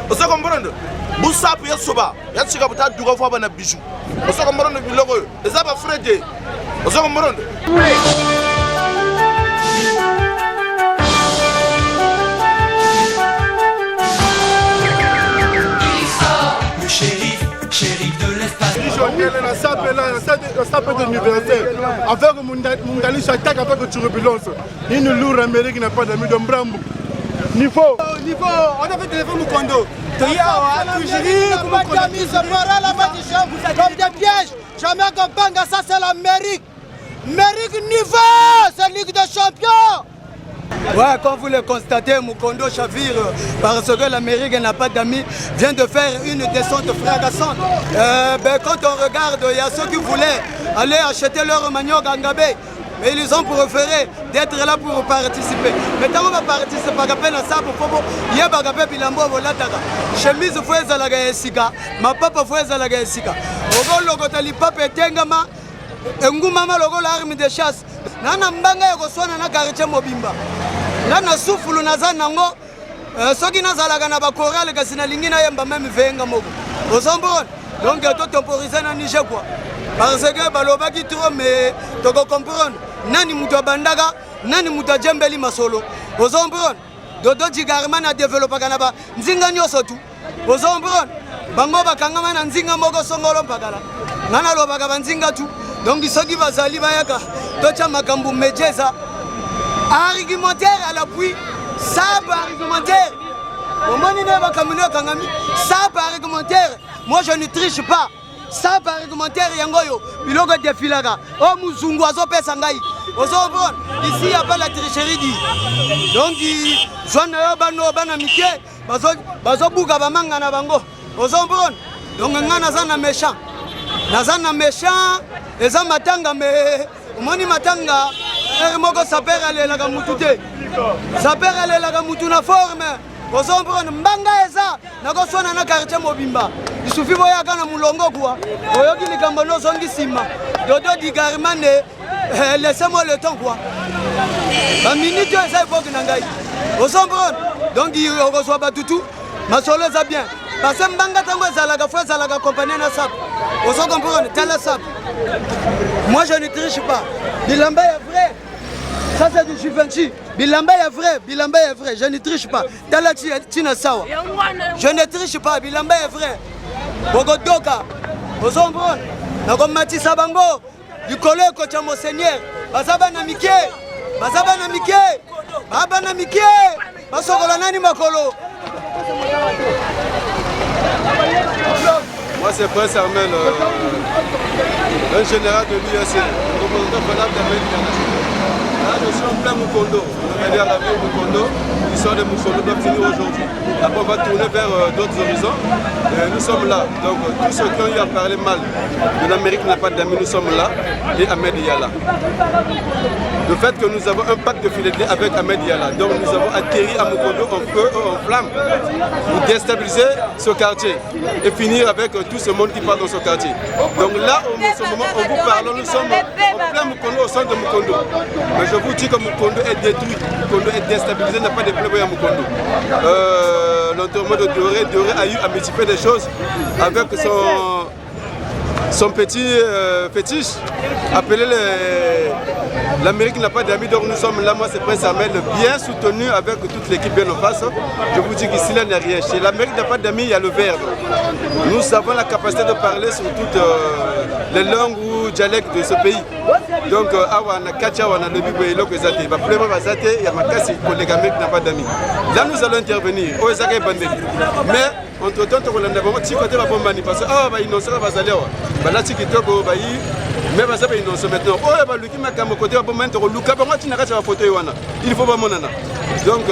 Vous savez comment vous savez ya soba, ya chika buta duga fwa bana bijou. Vous savez comment biloko, ça va freder. Vous savez comment le shérif de l'espace. La sape de l'université. Avec Mundali Chatak, avec Turbulence. Une lourde Amérique n'a pas d'amis de Mbrambo. Niveau, on a fait téléphone Mukondo. Comme des pièges. Jamais qu'on banga, ça c'est l'Amérique. Amérique niveau, c'est Ligue des Champions. Ouais, comme vous le constatez, Mukondo chavire parce que l'Amérique n'a pas d'amis, vient de faire une descente fracassante. Quand on regarde, il y a ceux qui voulaient aller acheter leur manioc à Ngabé, mais ils ont préféré d'être là pour participer. Mais tant qu'on va participer, il y a Bagapé Bilambo Volataka. Chemise Foueza la Gaesika, ma papa Foueza la Gaesika. Au logo Talipapa Tengama, engumama lokola arme de chasse nana mbanga ya koswana na quartier mobimba nana sufulu naza nango soki nazalaka na bakorale kasi nalingi nayemba meme venga moko ozombona donc totemporise na Niger quoi parce que balobaki trop mais tokocomprendre nani mutu abandaka nani mutu ajembeli masolo ozombona dodo jigarima na développaka na ba nzinga nyonso tu ozombona bango bakangama na nzinga moko songolo mpakala ngana lobaka banzinga tu donc soki bazali bayaka tocha makambo mejeza argumentaire à l'appui ça argumentaire au moment où bakamino kangami ça argumentaire moi je ne triche pas ça argumentaire yangoyo biloko defilaka o muzungu azopesa ngai ozombona ici y a pas la tricherie dit donc zwana yo bana mike bazobuka bamanga na bango ozombona donc ngana zana méchant eza matanga me omoni matanga moko sapere alelaka mutu te sapere alelaka mutu na forme ozombona mbanga eza nakoswana na quartier mobimba isufi boyaka na mulongo kuwa oyoki likambo nozongi nsima dodo digarimane laissez-moi le temps quoi baminute eza epoke na ngai ozombona donc okozwa batutu masolo eza bien parce que mbanga ntango ezalaka fo ezalaka accompagné na sape ozo comprendre tala sape moi je ne triche pas bilamba est vrai ça c'est du Givenchy bilamba est vrai je ne triche pas tala tina sawa je ne triche pas bilamba est vrai bokodoka ozo comprendre nakomatisa bango likolo ekocha monseigneur baza bana mike basokola nani makolo. Moi c'est Prince Armel, un général de l'USC, représentant valable d'Amérique internationale. Là je suis en plein Mukondo, on est à la ville Mukondo, l'histoire de Mukondo doit finir aujourd'hui. Après on va tourner vers d'autres horizons. Nous sommes là, donc tous ceux qui ont eu à parler mal de l'Amérique n'a pas d'amis, nous sommes là, et Ahmed Yala. Le fait que nous avons un pacte de fidélité avec Ahmed Yala, donc nous avons atterri à Mukondo en feu, en flamme, pour déstabiliser ce quartier et finir avec tout ce monde qui parle dans ce quartier. Donc là, en ce moment, en vous parlant, nous sommes en plein Mukondo, au centre de Mukondo. Mais je vous dis que Mukondo est détruit, Mukondo est déstabilisé, il n'y a pas de playboy à Mukondo. L'enterrement de Doré a eu à multiplier des choses avec son petit fétiche appelé l'Amérique n'a pas d'amis, donc nous sommes là, moi c'est Prince Armel, bien soutenu avec toute l'équipe bien en face. Je vous dis qu'ici là il n'y a rien. Chez l'Amérique n'a pas d'amis, il y a le verbe. Nous avons la capacité de parler sur toutes les langues ou dialectes de ce pays. Donc on a Kacha, on a le Bibo et l'autre Zate. Il y a Makasi, collègue Amérique n'a pas d'amis. Là nous allons intervenir. Mais entre temps, on a un petit côté de Bombani parce que ils n'ont pas basé là. TikTok, mais ça va innocent maintenant. Oh, bah lui qui m'a comme côté pour maintenant le Luka, bah tu n'as pas photo Yoana. Il faut pas mon nana. Donc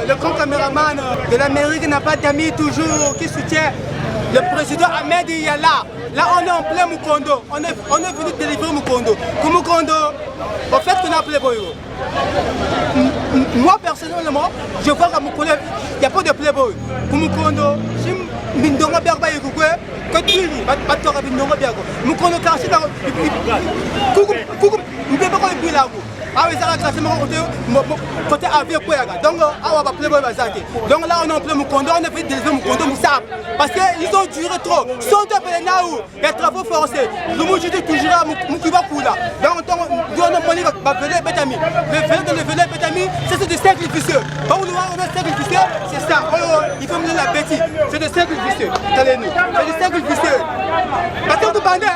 le grand caméraman de l'Amérique n'a pas d'amis toujours qui soutient le président Ahmed Yala. Là on est en plein Mukondo. On est venu délivrer Mukondo. Comme Mukondo, au fait qu'on a appelé Boyo. Moi personnellement, je vois qu'à Mukondo, il n'y a pas de playboy. Pour Mukondo, si Mindonga Berba est coupé, que tu dis, Batora Mindonga Berba. Mukondo Karchi, Coucou, Mbeba est plus là. Ah oui, ça va classer mon côté avion. Donc, on va playboy Bazate. Donc là, on est en plein Mukondo, on a fait délivrer Mukondo Moussab. Parce qu'ils ont duré trop. Sont appelés Naou, les travaux forcés. Le mot je dis toujours à Moukiba Koula. Donc, on a monnaie va venir Betami. Le venir Betami, c'est des cercles vicieux. On a des cercles vicieux, c'est ça. Il faut mener la bêtise. C'est des cercles vicieux. Allez-nous. C'est des cercles vicieux. Parce que vous bandez,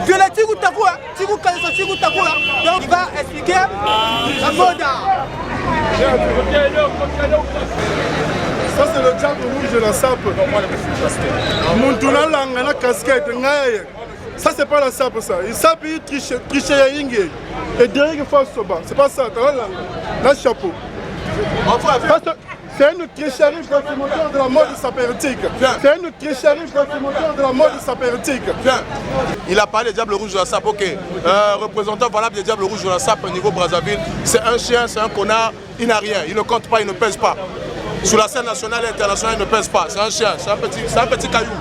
violer Tigou Takoua, Tigou Kalesa, Tigou Takoua. Donc, il va expliquer la mode. Ça c'est le diable rouge de la sape. Montuna Langana casquette. Ça c'est pas la sape ça. Il sape il triche Yingé. Et derrière il faut soba. C'est pas ça. Là chapeau. C'est une tricherie supplémentaire de la mode sapérétique. C'est une tricherie supplémentaire de la mode sapérétique. Il a parlé des Diables Rouges de la SAP, ok. Représentant valable des Diables Rouges de la SAP au niveau Brazzaville. C'est un chien, c'est un connard, il n'a rien, il ne compte pas, il ne pèse pas. Sur la scène nationale et internationale, il ne pèse pas. C'est un chien, c'est un petit caillou.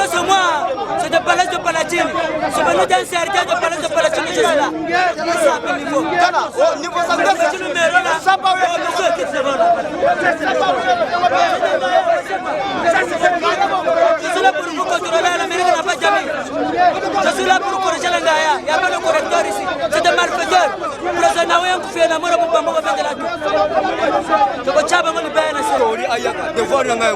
C'est moi, c'est de Palais de Palatine. C'est venu d'un certain de Palais de Palatine, je suis là. C'est ça le niveau. Niveau ça, c'est le numéro là. Ça pas je suis là pour vous contrôler, l'Amérique n'a pas jamais. Je suis là pour corriger l'Angaya. Il n'y a pas de correcteur ici. C'est des malfaiteurs. Président Naoué, vous faites la mort pour Bambo de la tour. Je vais tchaber mon bien assez. De voir l'Angaya.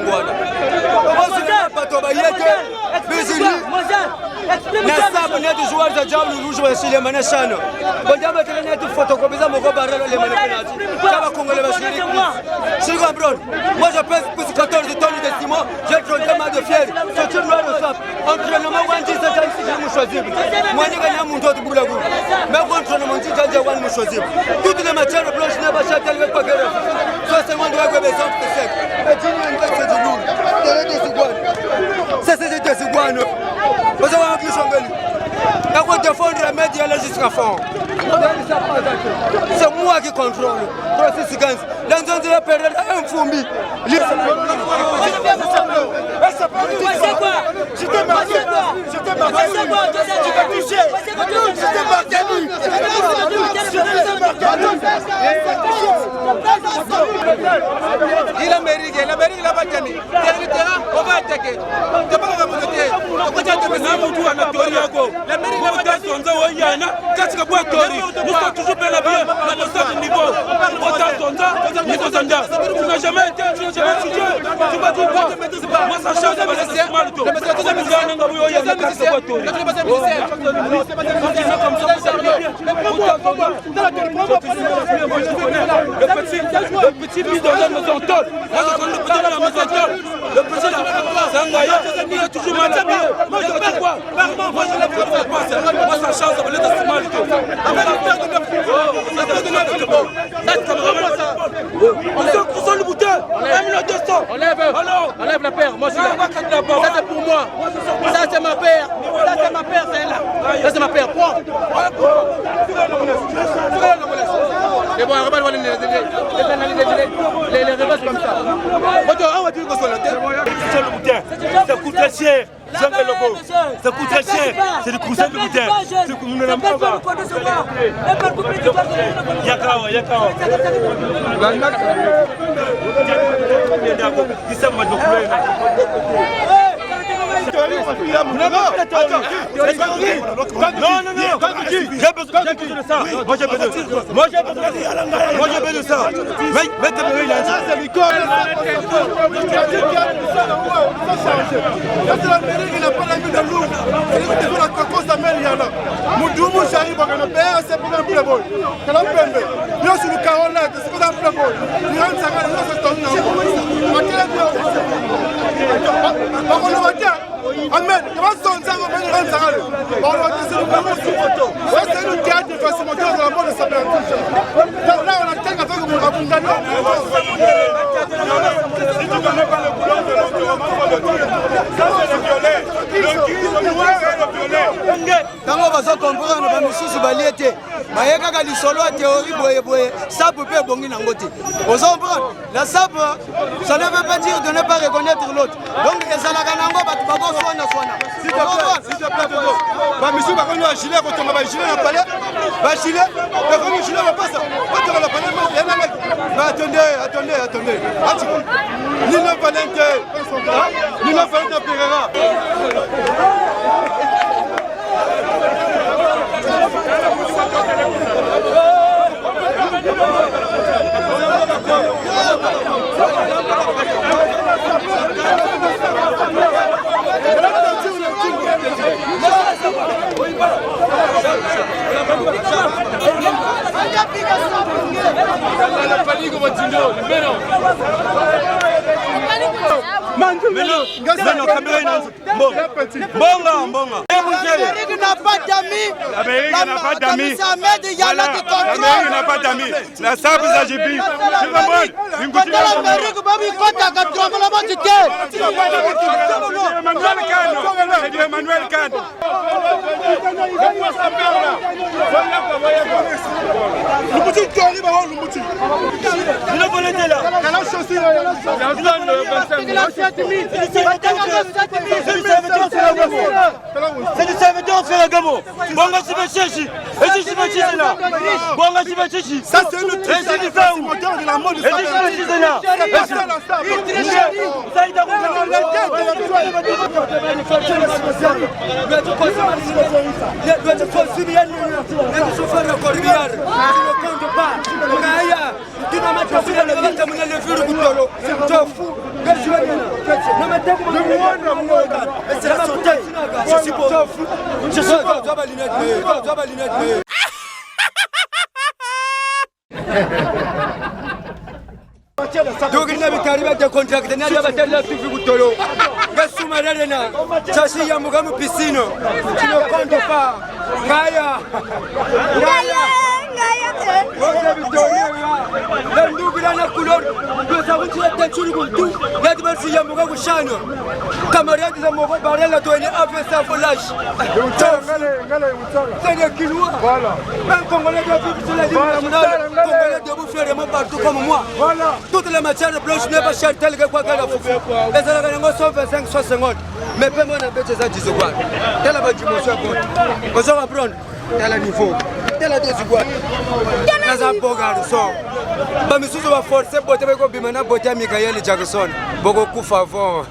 Nasabu netu joueur za jabu rouge wa sile manashano. Bojamba tele netu photocopier moko barrel les manipulati. Kaba congolais va sile. C'est quoi bro? Moi je pèse plus 14 tonnes de ciment, j'ai 30 mois de fièvre. C'est tout droit au sap. Entraînement wanti ça ça ici je me choisir. Moi ni gagner mon tour de boula boula. Mais entraînement dit déjà wan me choisir. Toutes les matières blanches n'a pas châtel avec pas gueule. Ça c'est moi doit besoin de sec. Et tu n'as pas de lourd. Ça c'est des secondes. Vous avez un peu changé. Quand on défend les médias jusqu'à fond. C'est moi qui contrôle. Processus 15. L'ensemble de la période est un fourmi. C'est quoi? Je t'ai marqué. Je t'ai marqué. Tu m'as touché. L'Amérique n'a pas gagné. On va attaquer. Tu n'as jamais été, tu n'as jamais étudié. Tu vas dire quoi? Moi, ça change de laisser. Le petit fils dans la maison Tol. Moi, je connais le petit dans la maison Tol. Le petit là, c'est un gars. Il est toujours mal habillé. Moi, je dis quoi? Moi, je l'ai fait passer. Moi, ça change de laisser mal. Ils sont le bouton. Enlève la paire, moi je suis là. Ça c'est pour moi. Ça c'est ma paire. Ça c'est ma paire, c'est là. Ça c'est ma paire. Prends. Et bon, on va les reverses comme ça. On va dire qu'on soit la terre. C'est le bouton. Ça coûte très cher. Ça coûte très cher. C'est du cousin de bouton. Nous ne l'aimons pas. Yakawa. Non. J'ai besoin de ça. Moi j'ai besoin de ça. Mettez-le là. Il n'a pas la vie de loup. C'est lui qui fait la cocos d'Amériana. Moudou j'arrive à me faire, c'est pour un playboy. C'est un playboy. Nous sur le carreau là, c'est pour un playboy. Nous rentrons ça, nous sommes tombés dans le on va dire, Ahmed, tu vas sonner, on va dire ça. On va dire, c'est le même photo. C'est le théâtre de façon moteur de la mort de sa mère. Là, on a quelqu'un avec mon abondano. Si tu connais pas le couleur de l'environnement, ça c'est le violet. Le noir et le violet. Tango bazo comprendre ba misusu baliete. Baye kaka lisolo a théorie boye. Ça peut pas bongi nango te. Vous comprendre? La sape, ça ne veut pas dire de ne pas reconnaître l'autre. Donc ezalaka nango batu babo soana. S'il te plaît, ba misusu ba kono gilet ko tomba ba gilet na palais. Ba gilet, ba kono gilet ba passa. Ba to la palais, il y en a mec. Attendez. Nino Valente Pereira. L'Amérique n'a pas d'amis. L'Amérique n'a pas d'amis. C'est Ahmed Yala qui contrôle. L'Amérique n'a pas d'amis. La sape s'agit. L'Amérique va lui faire ta contrôle la moitié. Emmanuel Kano. C'est du Emmanuel Kano. C'est du serviteur Ferragamo. Bonga Sibachichi. Et si Sibachichi là. Bonga Sibachichi. Ça c'est le truc moteur de la mode du sapeur. Et si Sibachichi là. Donc il n'avait qu'arrivé à des contrats, il n'avait pas de la tout vu Goutolo. Gassuma Relena, Chachi Yamugamu Piscino, tu ne comptes pas. Gaïa, Gaïa, Gaïa, la nouvelle couleur, nous avons tiré la tête sur le goût, l'adversaire Yamugamu Chano, camarade de Zamoro Barrel a donné un peu sa volage. C'est des Kilois. Même Congolais doit vivre sur la ligne nationale, Congolais doit vous faire des partout comme moi. Toutes les matières blanches ne pas cher telles que quoi qu'elle a fait. Les Algériens sont 25-60 secondes. Mais pas moi, on a fait ça 10 secondes. Telle la dimension compte. On va prendre tel niveau. Tel la dose igual. Dans un beau garçon. Bah, monsieur, on va forcer pour te faire comme Bimana Botia Michael Jackson. Beaucoup favor.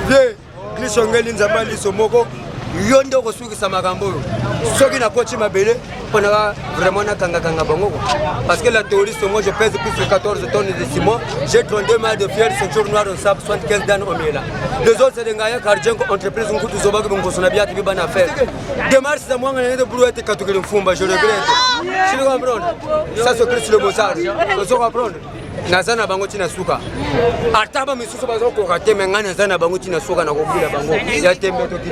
Viens, Klishongeli Nzambali Somoko. Yondo kosuki samagambo soki na coach mabele pona vraiment na kanga bango parce que la touriste moi je pèse plus de 14 tonnes de ciment, j'ai 32 mailles de fier, ceinture noire au sable, 75 dan au miela. Les autres c'est des gars Karjenko entreprise ngutu zoba que bongo sona biati bana faire démarche za mwanga na de brouette katukeli mfumba je regrette. Tu comprends ça c'est Christ le Mozart tu comprends nazana bango tina suka ataba misusu bazo ko kateme ngana nazana bango tina suka na kokila bango ya tembe to kiti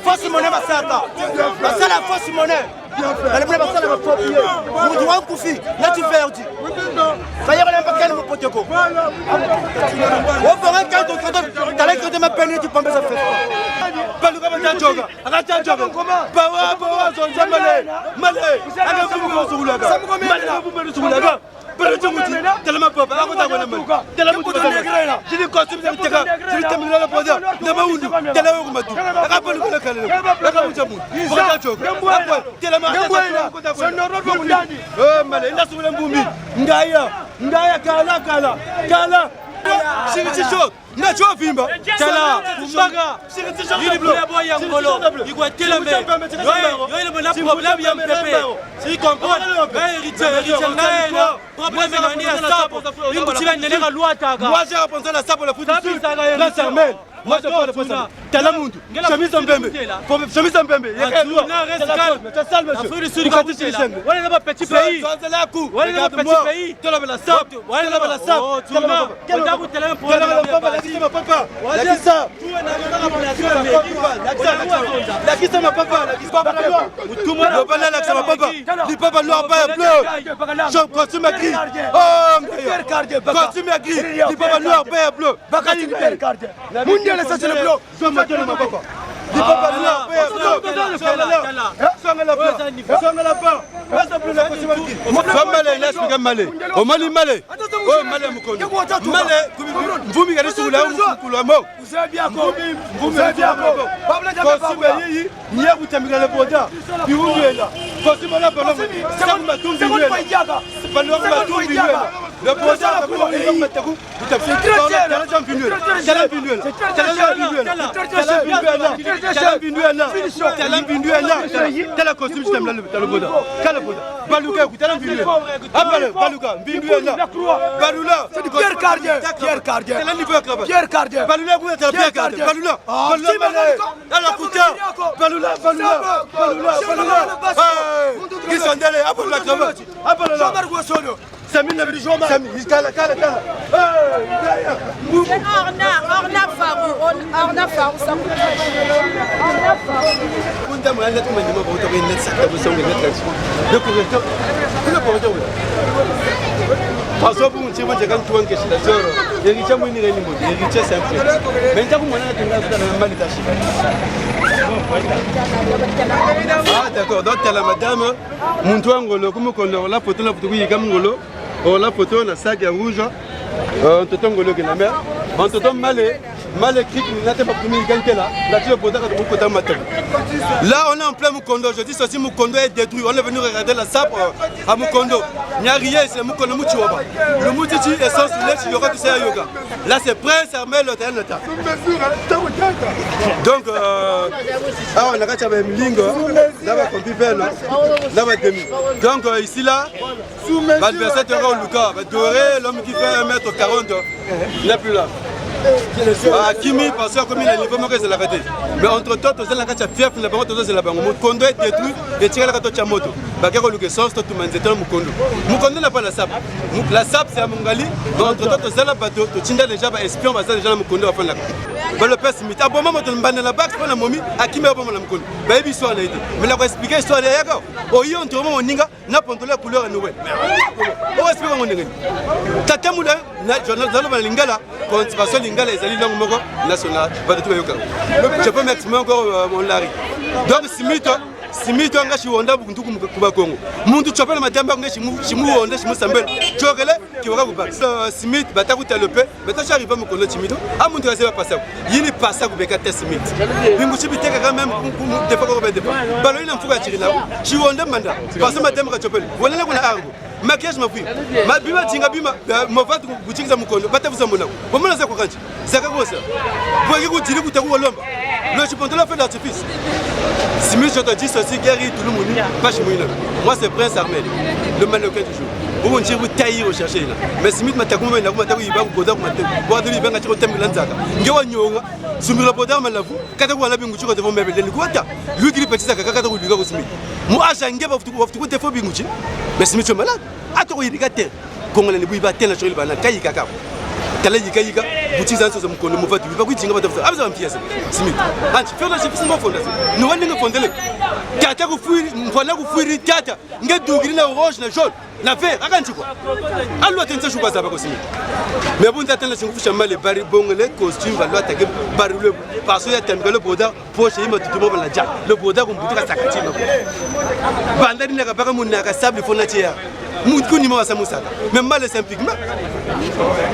Force monnaie va ça. C'est la force monnaie. Elle voulait passer la propre. Vous devez en couper. Là tu perds. Ça y est, on n'a pas qu'à nous porter. On fera un cas de ma peine, tu peux me faire. baluka batajoga akajajoga bawa zonza male akavuka sugulaga male akavuka sugulaga pero tunguti telema papa akota kona male telema kutonegrela jini kosim teka jini temila poda na maundu telema kumatu akapalu kona kalelo akavuka mu batajoga akwa telema akota sonoro bundani male ina sugula mbumi ngaya kala Siriticho, nacho vimba. Tala, kumbaga. Siriticho, il est boy en golo. Il doit télémer. Yo il a problème yam pépé. Si comprend, héritier là. Problème est gagné à ça. Il faut tirer une loi taga. Moi j'ai pensé à ça pour le foot. Là c'est mel. Moi je parle pour ça. Tala mundu. Chemise en pembe. Chemise en pembe. Tu sale monsieur. On est pas petit pays. On est pas petit pays. Tu la sap. On est la sap. Ah d'accord, donc la madame, mon toit ngolo, comme on la photo, la photo qui est ngolo, on la photo, on a sac rouge, on te tombe ngolo qui est la mer, on te tombe malé. Mal écrit, il n'a pas pris là. Là, on est en plein Mukondo. Je dis ceci, Mukondo est détruit. On est venu regarder la sape à Mukondo. Il n'y a rien, c'est Mukondo Muchiwaba. Le Moutichi est sans soulève, il y aura tout ça à Yoga. Là, c'est Prince Armel, le terrain. Donc, on a gâché avec Mlingo. Là, on peut faire là. Donc, ici, là, l'adversaire est au Luka. Doré, l'homme qui fait 1m40, il n'est plus là. Kimi parce que comme il est niveau c'est la vérité. Mais entre temps, tu as la carte fière, la banque c'est la banque. Mukondo est détruit et tiré la carte à moto. Bakero le sens tout le monde c'est Mukondo. Mukondo n'a pas la sap. La sap c'est à Mongali. Entre temps, tu as la bateau, tu as déjà espion, tu as déjà Mukondo à faire la. Le père Smith, à bon moment tu m'as la bague, pas la momie, à qui m'a bon la Mukondo. Baby soit là. Mais la expliquer histoire de Yago. Oh yo on trouve mon ninga, n'a pas la couleur nouvelle. On explique mon ninga. Tatamula, dans le lingala, concentration lingala les alliés longs moko national. Je peux m'exprimer encore mon lari. Donc Simito anga shiwonda buntuku kuba Kongo. Muntu chopela madamba ngeshi shimu wonda shimu sambele. Chokele kiwaka kuba. Simit batakuta lepe, batacha arriver mu kono Simito. Amuntu kaseba pasa. Yini pasa kubeka test Simit. Bingu chibiteka quand même defa ko bede. Balo ina mfuka chirina. Shiwonda manda. Pasa madamba ka chopela. Wala kuna argo. Maquillage ma fille. Ma bima tinga bima mova kuchingiza mukondo. Batavuza mbona. Bomona za kukanchi. Zaka kosa. Boye kutili kutaku lomba. Le chipontolo fait l'artifice. Simit je te dis ceci guéri tout le monde pas chez moi. Moi c'est Prince Armel. Le mannequin du jour. Vous dire vous tailler rechercher là. Mais Simit mata kuma na kuma taku iba boda kuma taku. Boda iba ngati ko tembi lanzaka. Ngewa nyonga. Sumira boda malavu. Kata ko labi nguchi ko devant mebele ni kwata. Lui qui petit saka kata ko liga ko Simit. Mu aja ngeba futu te fobi nguchi. Mais Simit malade. Ato ko yidika te. Kongola ni bu iba te na choli bana kai kaka. Tala yika yika. boutique ça c'est mon connu mon fait tu pas kuitsinga ba abza mpiesa simit anti fela je fisi mo fonda no wani nga fondele tata ku fuiri mfana ku fuiri tata nga dugiri na orange na jaune na vert akanti quoi allo tenza shuka zaba ko simit mais bon tata la singu chamba le bari bon le costume va lo attaquer bari le parce que tembe le boda poche yima tutumo la ja le boda ko boutique sakati no banda dina ka baka munna ka sable fona tia mutu ni mawasa musaka même mal simplique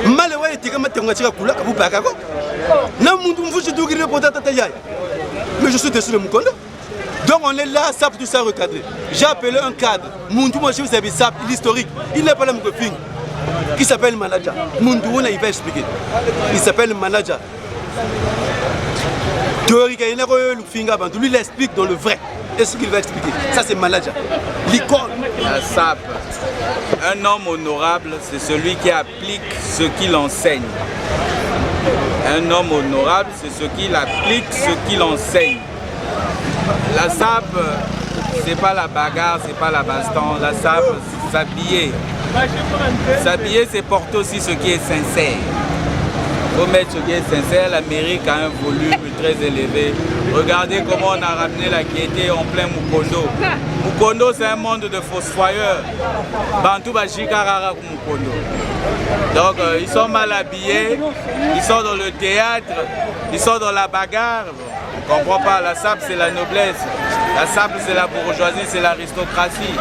mal ouais tika matenga tika kula ka bupaka ko na muntu mfushi dugiri boda tata yai mais je suis déçu de mon compte. Donc on est là, ça pour tout ça recadrer. J'ai appelé un cadre. Muntu moi je vous avais ça l'historique. Il n'est pas là mon copine. Qui s'appelle manager. Muntu on il va expliquer. Il s'appelle manager. Théorique il n'a pas le finger avant. Lui il explique dans le vrai. Et ce qu'il va expliquer. Ça c'est manager. L'icône. La SAP. Un homme honorable, c'est celui qui applique ce qu'il enseigne. Un homme honorable, c'est ce qu'il applique, ce qu'il enseigne. La SAP, c'est pas la bagarre, c'est pas la baston. La SAP, c'est s'habiller. S'habiller, c'est porter aussi ce qui est sincère. Il faut mettre ce qui est sincère. L'Amérique a un volume très élevé. Regardez comment on a ramené la gaieté en plein Mukondo. Mukondo, c'est un monde de fossoyeurs. Bantou Bajikarara Mukondo. Donc, ils sont mal habillés, ils sont dans le théâtre, ils sont dans la bagarre. On ne comprend pas, la SAP c'est la noblesse, la SAP c'est la bourgeoisie, c'est l'aristocratie.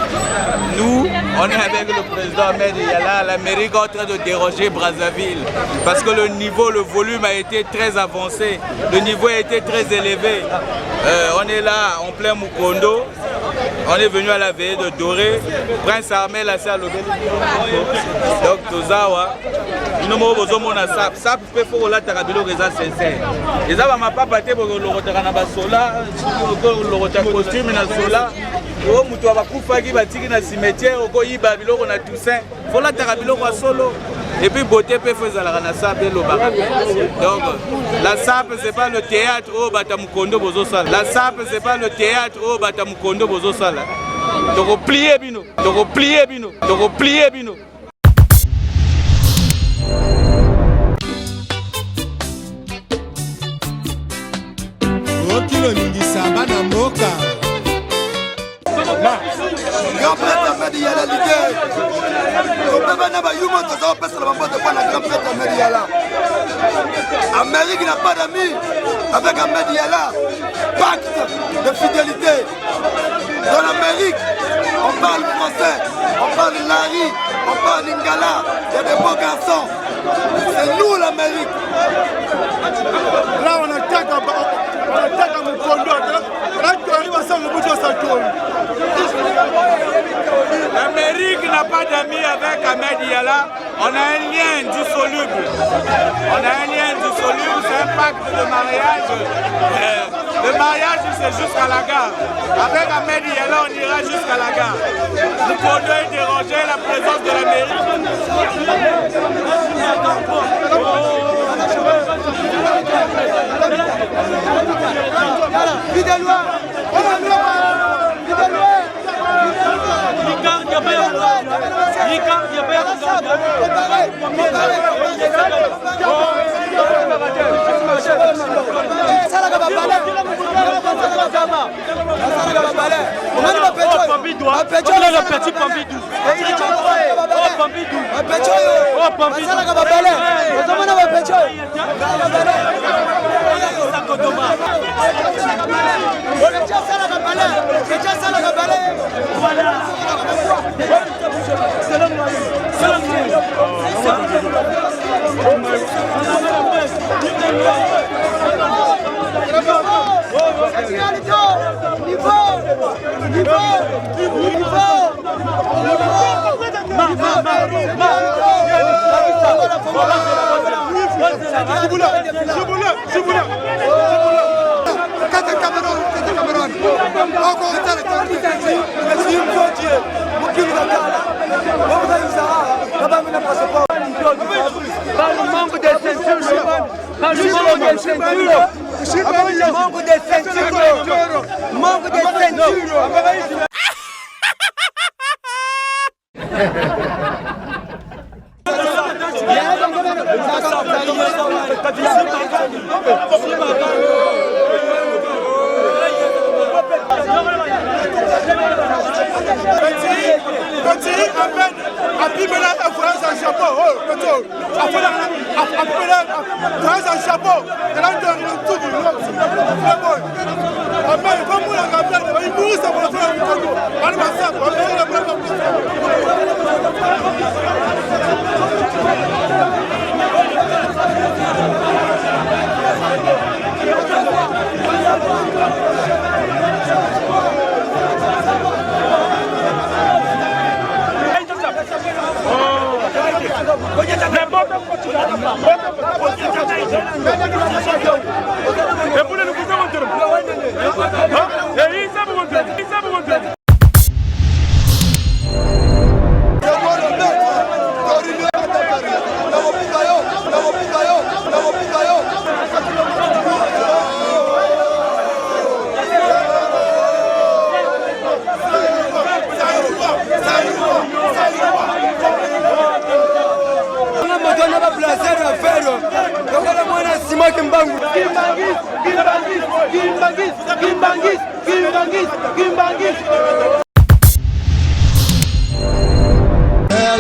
Nous, on est avec le président Ahmed Yala, l'Amérique est en train de déroger Brazzaville. Parce que le niveau, le volume a été très avancé, le niveau a été très élevé. On est là en plein Mukondo, on est venu à la veillée de Doré, Prince Armel a ça le donc Tozawa, nous avons la SAP. SAP peut faire la tarabilo reza sincère. Les gens ne pas battre pour le rotana basola, le rotana costume na sola. Oh, mutu abakufa ki batiki na cimetière, oko yiba biloko na Toussaint. Faut la tarabilo kwa solo. Et puis beauté peut faire la SAP et le barak. Donc la SAP c'est pas le théâtre au Batamukondo bozo sala. La SAP c'est pas le théâtre au Batamukondo bozo sala. Donc plier bino, donc plier bino, donc plier bino. Okilo ningisa bana mboka. Grand prêtre Ahmed Yala leader. On peut pas n'avoir humain dans un pays la bande de pas la grand prêtre Ahmed Yala. Amérique n'a pas d'amis avec Ahmed Yala. Pacte de fidélité. Dans l'Amérique, on parle français, on parle Larry, on parle Lingala. Il y a des beaux garçons. C'est nous l'Amérique. Là on attaque à Mukondo. Là tu arrives à ça le bout de sa tour. L'Amérique n'a pas d'amis avec Ahmed Yala. On a un lien dissoluble. On a un lien dissoluble, c'est un pacte de mariage. Le mariage, c'est jusqu'à la gare. Avec Ahmed Yala, on ira jusqu'à la gare. Nous pouvons déranger la présence de l'Amérique. Manque de ceinture.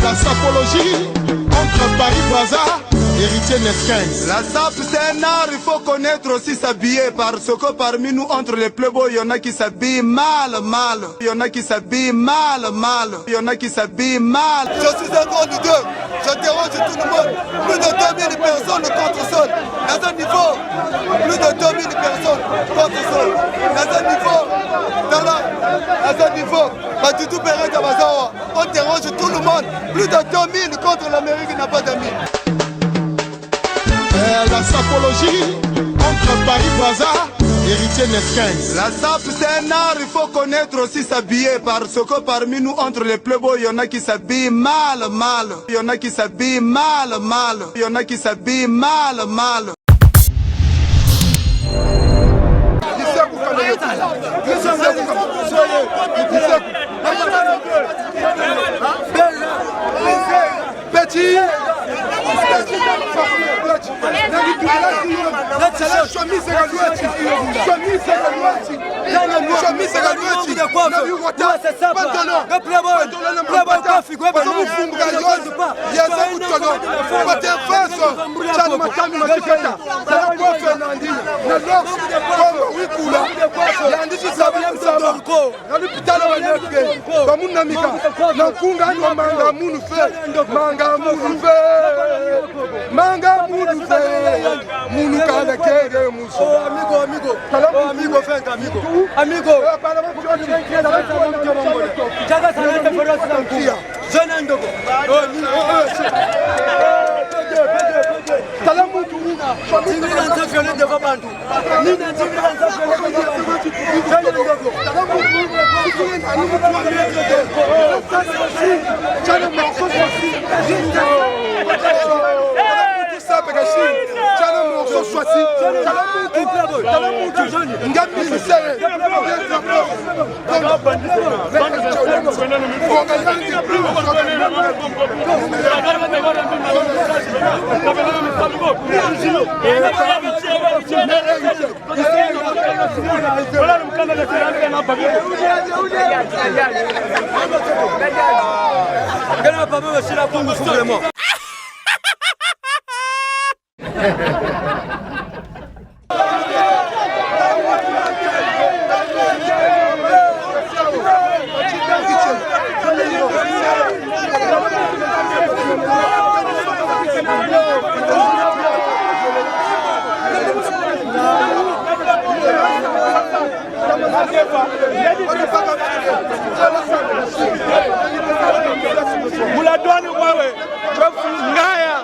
La sapologie entre Paris-Brazza, héritier Nesquins. La sape c'est un art, il faut connaître aussi s'habiller. Parce que parmi nous, entre les playboys, il y en a qui s'habillent mal. Il y en a qui s'habillent mal. Il y en a qui s'habillent mal. Je suis un grand leader, je dérange tout le monde. Plus de 2000 personnes contre sol. Dans un niveau, plus de 2000 personnes contre sol. Dans un niveau, dans un niveau, Batutu Pérez Tabazawa, on dérange tout le monde. Plus de 2000 contre l'Amérique qui n'a pas d'amis. La sapologie entre Paris-Brazza, héritier Nesquins. La sape c'est un art, il faut connaître aussi s'habiller. Parce que parmi nous, entre les playboys, il y en a qui s'habillent mal. Il y en a qui s'habillent mal. Il y en a qui s'habillent mal. Petit manga munu fe munu kana kere muso amigo fenga amigo jaga sana te foro sankuya zona ndogo kala mutu tingila nzafyole de babantu nina tingila nzafyole de babantu zona ndogo kala mutu tingila chana makosa Chana morceau choisi, chana mutu jeune, ngambi sere, Muladwani wewe, ngaya.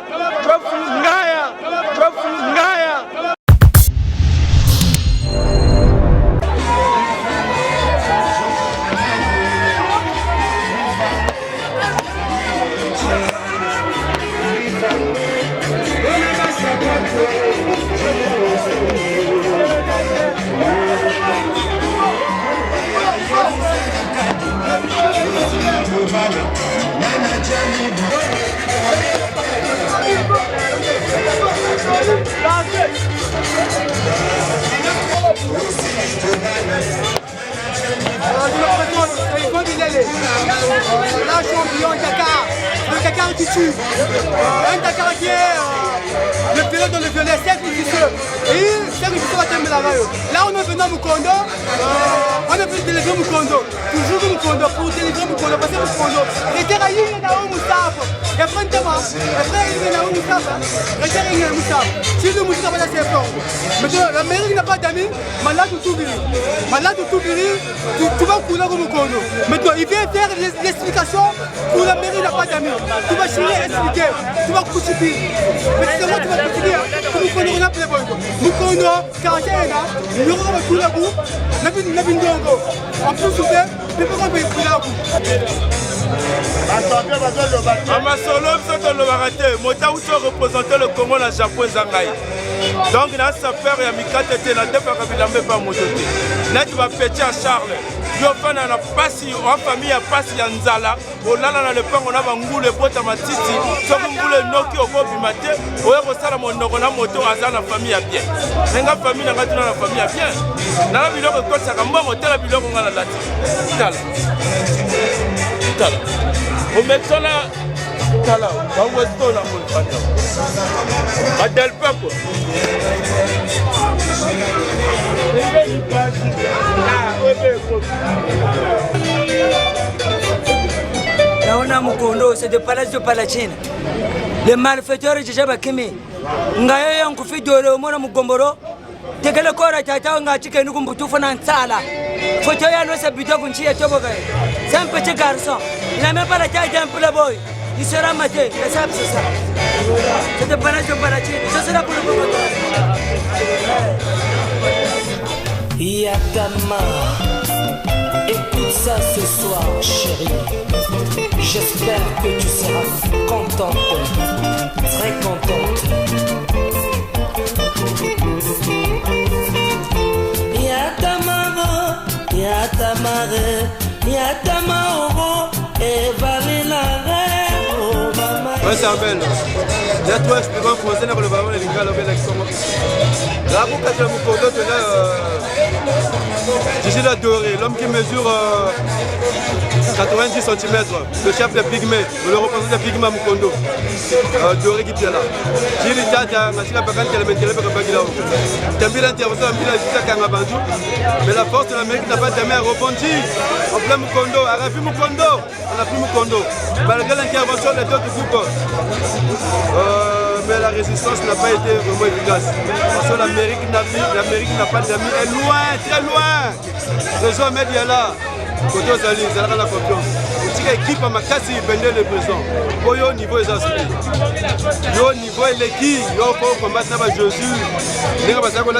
Là, champion Dakar. Le Dakar qui tue. Un Dakar qui est le pilote dans le violet, c'est régisseur. Et c'est régisseur à terme là-bas. Là, on est venu à Mukondo. On est venu délivrer Mukondo. Toujours Mukondo pour délivrer Mukondo. Parce que Mukondo. Et Terraï, il y a un Moustapha. Et après, il y a un Moustapha. Et Terraï, il y a un Moustapha. Si le Moustapha, là, c'est fort. Mais la mairie n'a pas d'amis. Malade ou tout guéri. Malade ou tout guéri. Tu vas couler comme Mukondo. Maintenant, il vient faire l'explication pour la mairie n'a pas d'amis. Tu vas chiner, expliquer. Tu vas couper. Mais c'est moi, tu vas couper. Mukondo, on a plein de bon. Mukondo, 41 ans. Nous avons tout la boue. En plus, mais pourquoi on peut écouter la boue? Amasolo, c'est le baraté. Mota où tu représentes le Congo, la Japon, Zangaï. Donc, il y a sa peur et Mikate, il y a deux parabélamés par Mototé. Là, tu vas péter à Charles. Yo fana na pasi en famille ya pasi ya nzala olala na le pango na bangule bota matiti soko ngule noki okobimate oya kosala monoko na moto aza na famille ya bien nenga famille na ngati na famille ya bien na biloko kotsa mbongo tela biloko ngala lati tala o metona tala ba westo na mo fata adel pako naona Mukondo c'est de palace de Palachine. Les malfaiteurs déjà bakimi ngayo yankufi dole mona mugomboro tekele kora tata ngachike nukumbutufu na ntsala photo ya no se buto kunchia toboga c'est un petit garçon il n'a même pas la taille d'un petit boy il sera maté ça c'est ça c'est de palace de Palachine ça c'est la pour le Mukondo. Yatama, écoute ça ce soir, chérie. J'espère que tu seras contente, très contente. Yatamaro, Yatamare, Yatamaro, et Valinare, oh maman. Ouais, c'est un bel. Là, toi, je peux pas commencer dans le ballon et les gars, le bel accent. Là, pour que je me contente, là, je suis là doré, l'homme qui mesure 90 cm, le chef de Pygmée, le représentant de Pygmée Mukondo, doré qui est là. J'ai dit, tata, je suis là, parce que je suis là, mais la force de l'Amérique n'a pas jamais rebondi. En plein Mukondo, on a vu Mukondo, on a pris Mukondo. Malgré l'intervention des autres groupes, mais la résistance n'a pas été vraiment efficace. Parce que l'Amérique n'a pas d'amis, elle est loin, très loin. Réseau Ahmed Yala, côté aux alliés, c'est là la confiance. Une équipe à Makassi, Bendel le président. Pour au niveau des assurés. Au niveau de l'équipe, il faut combattre Jésus. Il y a des gens qui ont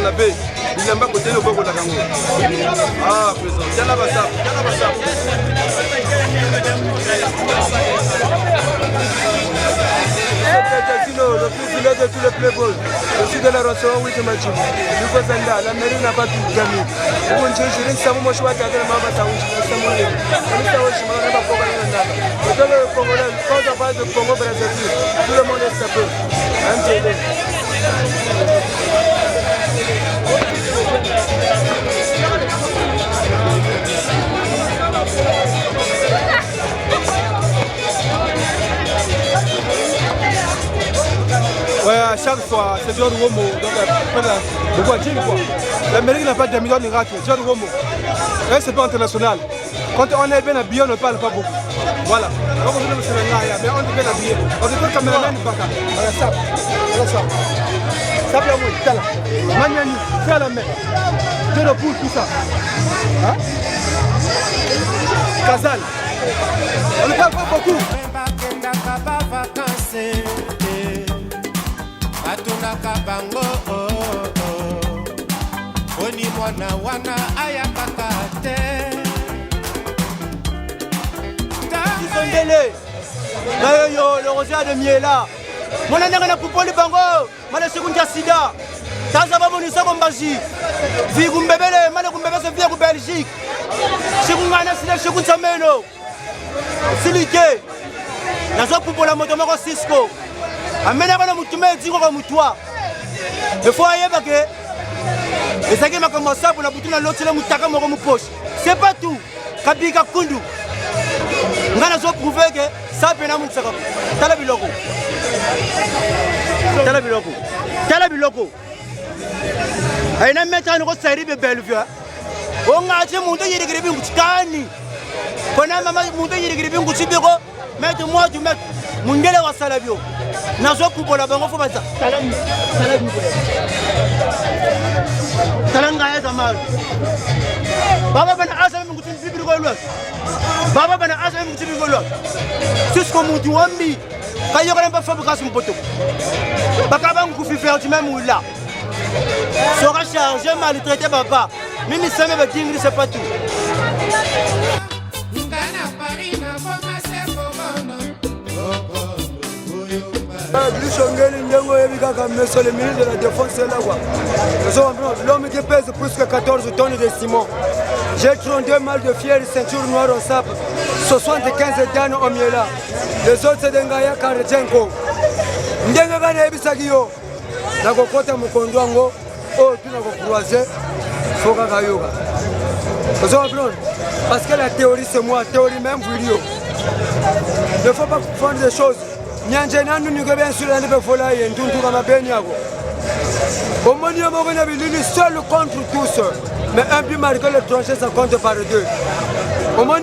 la paix. Il n'y a pas côté le Bogo Lakango. Ah, président, tiens la bassa. Le plus filet de tous les playboys. Je suis de la Rosso, oui, de Machi. La mairie n'a pas tout gagné. Je ne sais pas moi, je suis à la quand on parle de Congo Brazzaville, tout le monde est sapé. Ouais, à chaque fois, c'est John Womo. Donc, l'Amérique n'a pas de millions de rats, John Womo. C'est pas international. Quand on est bien habillé, on ne parle pas beaucoup. Voilà. Donc, on est mais on est bien habillé. On est comme caméraman du Baka. Voilà ça. Voilà ça. Ça peut être là. Magnani, fais la main. Dieu le pouls, tout ça. Hein? Kazal. On ne parle pas beaucoup. atunaka bango oni mwana wana ayakaka te Isondele nayo le rosé de miela mona ndanga na popoli bango mala sekunja sida taza babonisa bombaji vikumbebele mala kumbebese via ku Belgique sekungana sida sekunja meno silike nazo popola moto moko Cisco amena bana mutume diko ko mutwa il faut ayeba que ezaki makambo sabu na butuna lotela mutaka moko mupoche c'est pas tout kabika kundu ngana zo prouver que ça pena mun saka tala biloko aina meta no tsari be belvia o ngathi muntu yirigiri bingutikani kona mama muntu yirigiri bingutibiko mete moi du mec mundele wa salabio nazo kubola bango fo baza talanga ya zamal baba bana asa bingutibiko lo baba bana asa bingutibiko lo c'est comme muntu wambi kayo kana ba fabrication mpoto bakaba ngufi faire du même là sera chargé maltraité papa même si ça me va dire c'est pas tout Monsieur le ministre de la Défense est là. L'homme qui pèse plus que 14 tonnes de ciment. J'ai 32 mal de fier, ceinture noire au sable. 75 danes au miel là. Les autres c'est d'Engaya Karechenko. Ndenga na ebisagio. Na kokota mukondo wango. Oh, tu n'as pas croisé. Foka kayoga. Parce que la théorie c'est moi, théorie même vidéo. Il ne faut pas confondre des choses. Nyanjena nous nous bien sur la nebe fola et tout comme ben yago. Au moins il y a seul contre tous. Mais un but marqué le tranché ça compte par deux. Au moins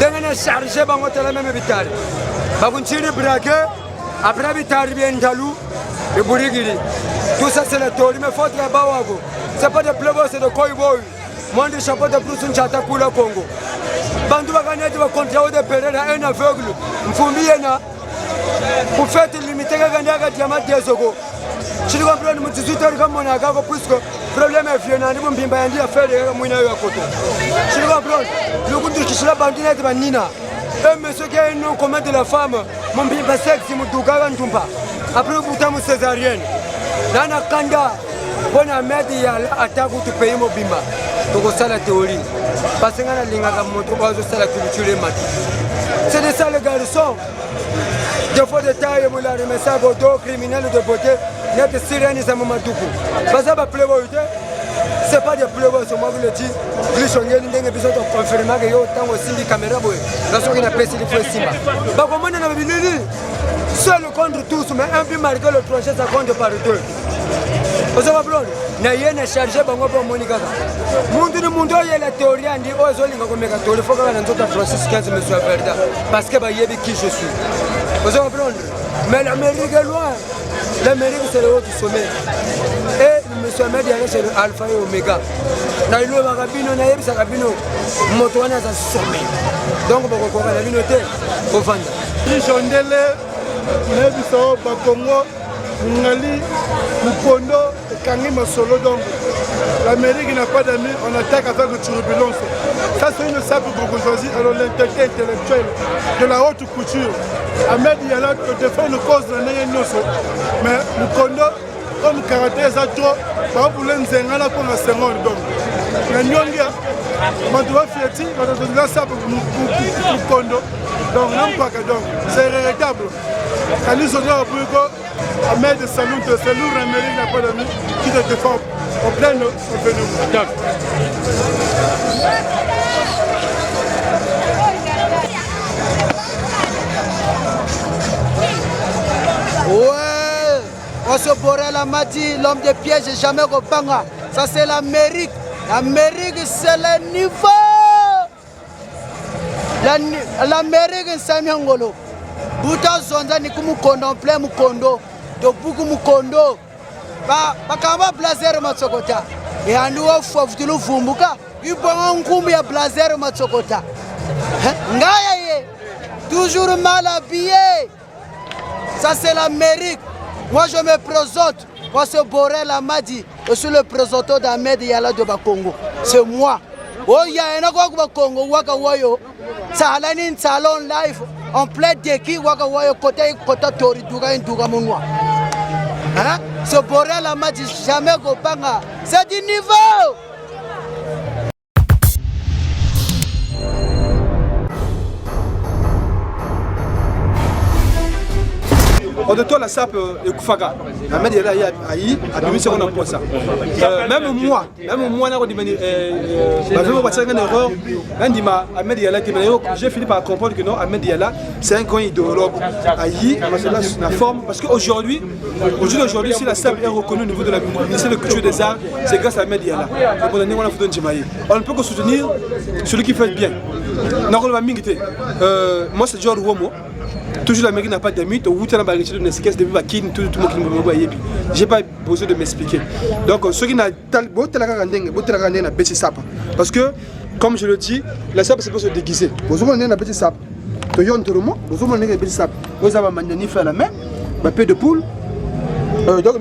dernier chargé bango la même vital. Bagunchiri braqué après vital bien dalou et bourigiri. Tout ça c'est la théorie mais faut là-bas wago. C'est pas de playboy c'est de cowboy. Moi des chapeaux de plus une chata pour le Congo. Bandu baganya de contre de Pereira un aveugle. Mfumbiena. Pour faire limiter le diamant des Zogo. Je comprends que je suis comme mon agago puisque le problème est violent. Je ne peux pas faire de mouina à côté. Je comprends. Le coup de Kishla Bandina de Manina. Un monsieur qui a un nom commun de la femme. Mon bimba sexy, mon douga en tumba. Après le bouton césarienne. Nana Kanda. Bon à média attaque ou tu payes mon bimba. Donc ça la théorie. Parce que la ligne à mon tour, c'est la culture et matin. C'est de ça les garçons. Des fois de taille, vous l'avez remis ça, vos dos criminels de beauté, net de sirène, ça m'a tout coup. Parce que c'est pas des playboys, c'est moi qui le dis. Plus on y a une épisode de confirmation que autant aussi des caméras, la soirée n'a pas essayé de faire Simba. Bah, comment on a vu seul contre tous, mais un but marqué le tranché, ça compte par deux. Vous avez compris? Naye na chargé bango pour Monica. Mundu ni mundu ya la théorie andi ozolinga ko meka théorie faut que la nzota Francis 15 me soit verda parce que ba yebi qui je suis. Vous avez compris? Mais l'Amérique est loin. L'Amérique c'est le haut du sommet. Et monsieur Ahmed Yane c'est le alpha et oméga. Na ilo magabino na yebi sakabino moto wana za sommet. Donc boko ko la minoté au vendre. Jondele nebi so ba Congo Ngali, Mukondo et Kangi Masolo. Donc l'Amérique n'a pas d'amis, on attaque avec une turbulence. Ça c'est une simple bourgeoisie, alors l'intérêt intellectuel de la haute couture. Ahmed Yala défend une cause de l'année Nosso. Mais Mukondo, comme caractère ça trop, par exemple l'Enzengana pour la seconde. Donc, la Nyongia, Madoua Fiati, on a donné ça pour Mukondo. Donc, c'est regrettable. Quand nous sommes au Brugo, Ahmed Saloum, c'est nous, l'Amérique n'a pas d'amis qui te défend en pleine avenue. Ouais, on se bourrait la mati, l'homme de piège, jamais au Banga. Ça c'est l'Amérique. L'Amérique c'est le niveau. L'Amérique c'est Miangolo. Buta zonza ni kumukondo en plein mukondo. To buku mukondo. Bakamba blazer matsokota. Et anduwa fofutulu vumbuka. Ibonga ngumbu ya blazer matsokota. Ngaya ye. Toujours mal habillé. Ça c'est l'Amérique. Moi je me présente. Moi c'est Borel Amadi. Je suis le présentant d'Ahmed Yala de Bakongo. C'est moi. Oh ya ena kwa Bakongo waka wayo. Salani salon live. En plein déki waka wayo côté tori duga induga monwa. Hein? Ce Borel Amadi jamais gopanga. C'est du niveau. On doit la SAP et Koufaka. Ahmed Yala aïe, à 2000 secondes on pose ça. Même moi, j'ai fini par comprendre que non, Ahmed Yala, c'est un grand idéologue. Aïe, la forme, parce qu'aujourd'hui, si la SAP est reconnue au niveau de la ministère de la Culture et des Arts, c'est grâce à Ahmed Yala. On ne peut que soutenir celui qui fait bien. Moi, c'est George Womo. Toujours l'Amérique n'a pas d'amis, j'ai pas besoin de m'expliquer. Donc, ceux qui n'ont parce que, comme je le dis, la SAP c'est pour se déguiser. Vous avez un petit SAP. Vous avez un petit SAP. Vous avez un fait la main, un peu de poule. Donc,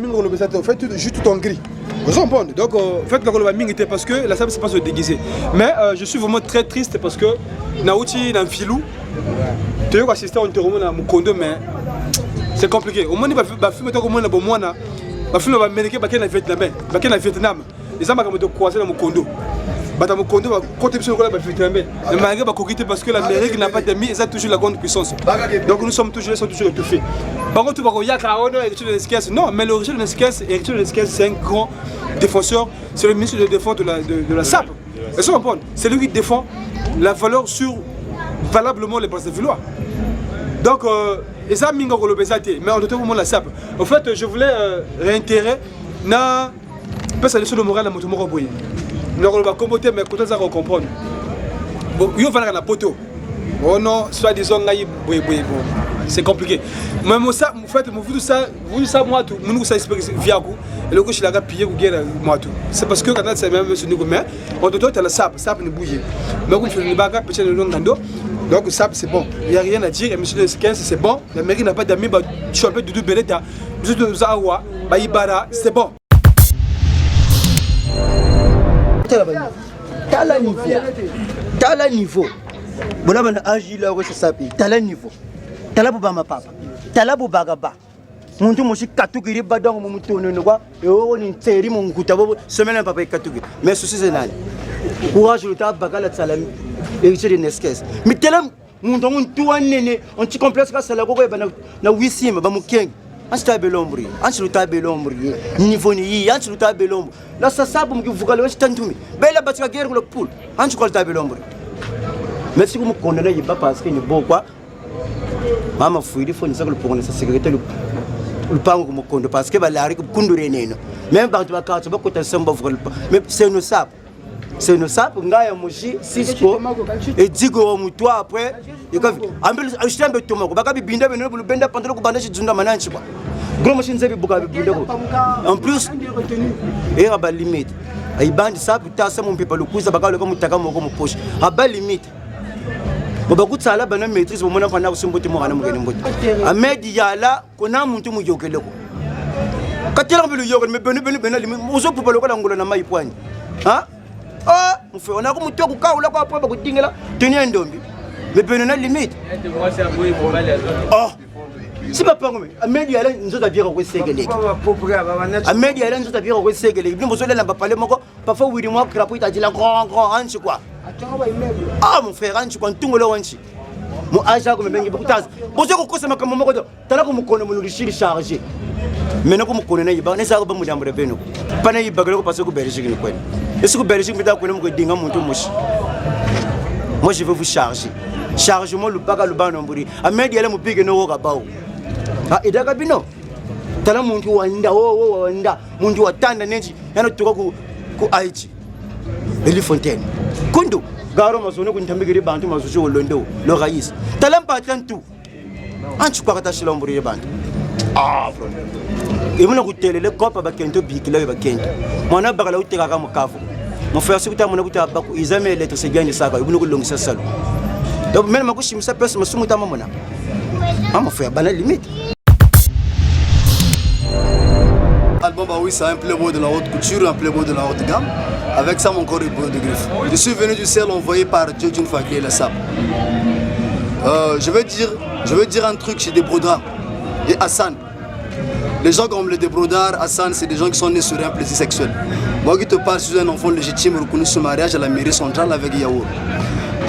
on fait juste tout en gris. Vous comprenez? Donc, faites le parce que la SAP c'est pas se déguiser. Mais je suis vraiment très triste parce que Naouti n'a filou. Tu as assisté à un condo, mais c'est compliqué. Au moins, il va faire un film américain qui est au Vietnam. Les gens vont croiser dans mon condo. Mon condo va contribuer sur le Vietnam. Le Malgré va coquiller parce que l'Amérique n'a pas d'amis et ça toujours la grande puissance. Donc nous sommes toujours étouffés. Par contre, il y a non, mais l'origine de l'Esquisse, c'est un grand défenseur. C'est le ministre de défense de la SAP. C'est lui qui défend la valeur sur valablement les Brésiliens. Donc, et ça, mais on doit vraiment la SAP. En fait, je voulais réitérer na personne sur le moral à mon tour boy. Nous allons compoter mais quand ça comprendre. Bon, il va la poto. Oh non, soit disons c'est compliqué. Mais moi ça, en fait, vous ça moi tout, nous ça explique via coup. Et le coup je l'ai pillé ou guerre moi tout. C'est parce que quand c'est même ce niveau mais on doit la SAP ne bouger. Mais vous faites une bagarre peut-être le long d'ando. Donc SAP c'est bon, il n'y a rien à dire, et monsieur le 15 c'est bon, l'Amérique n'a pas d'amis, je suis un peu de Beleta, je suis de Zawa, Ibara, c'est bon. T'as niveau. Bon là on a agi là où c'est SAP, t'as le niveau. T'as la boubama papa, t'as la boubagaba. Mon tout monsieur Katouki badang mon mouton quoi, et on est série mon goutabo, semaine un papa Katouki. Mais ceci c'est nani. Courage le tabac bagala de salami. Héritier de Nesquez. Mais tel mon tout un néné, on t'y complexe grâce à la gogo na 8e, ba mukeng. On se tabe l'ombre, on se tabe l'ombre, niveau ni, on se tabe l'ombre. Là ça pour me vous caler, je t'entends. Belle bâtiment guerre le poule, on se tabe l'ombre. Mais si vous me condamnez, il pas parce qu'il est beau quoi. Maman fouille, il faut une seule pour sa sécurité. Le pango me condamne parce que la rique kundure néno. Même par tu vas quand tu vas côté samba, mais c'est nous ça. C'est une SAP, Ngaya Moshi, Cisco, et Digo Moutoua après. En plus, il y a une limite. Il y a une SAP, il y a une poche. Il y a une limite. Beaucoup de salles ont une maîtrise, on a un Ahmed Yala, qu'on a monté mon yoke. Quand il y a un yoke, mais ah, on a comme tout le cas, on a pas de là, tenir un dombi. Mais ben on a limite. Oh, c'est pas comme Ahmed Yala nous a bien reçu Séguélé. Ahmed Yala nous a bien reçu Séguélé. Nous besoin de la parler moi parfois oui moi crapaud t'a dit la grand anchi quoi. Ah mon frère anchi quand tout le anchi. Mon âge comme ben beaucoup taz. Besoin que ça m'a comme moi t'as là comme connaît mon riche chargé. Mais non comme connaît pas ne ça pas mu jambre beno. Pas ne bagalo parce que Belgique ni quoi. Est-ce que Belgique me dit moi je veux vous charger. Charge-moi le baga le banamburi. Ahmed Yala mupige no gabao. Ah idaga bino. Tala muntu wanda wanda muntu watanda nenji yana tuka ku Haiti. Eli Fontaine. Kondo garo mazono kuntambigiri bantu mazujo londo le raïs. Tala patran tout. Anchu kwa katashi lomburi bantu. Ah bro. Et mon hôtel le cop ba kento big là ba kento. Mona bagala uteka kama kafu. Mon frère c'est que mon kuta baku izame lettre c'est gagner ça ibunu ko longisa salo. Donc même ma kushimisa pesa masumuta mamona. Mon frère bana limite. Album bah oui c'est un playboy de la haute couture, un playboy de la haute gamme. Avec ça mon corps est beau de griffe. Je suis venu du ciel envoyé par Dieu d'une fois qui est la SAP. Je veux dire un truc chez des brodards et Hassan. Les gens comme les débrodards, Hassan, c'est des gens qui sont nés sur un plaisir sexuel. Moi qui te parle, je suis un enfant légitime reconnu sur mariage à la mairie centrale avec Yaour.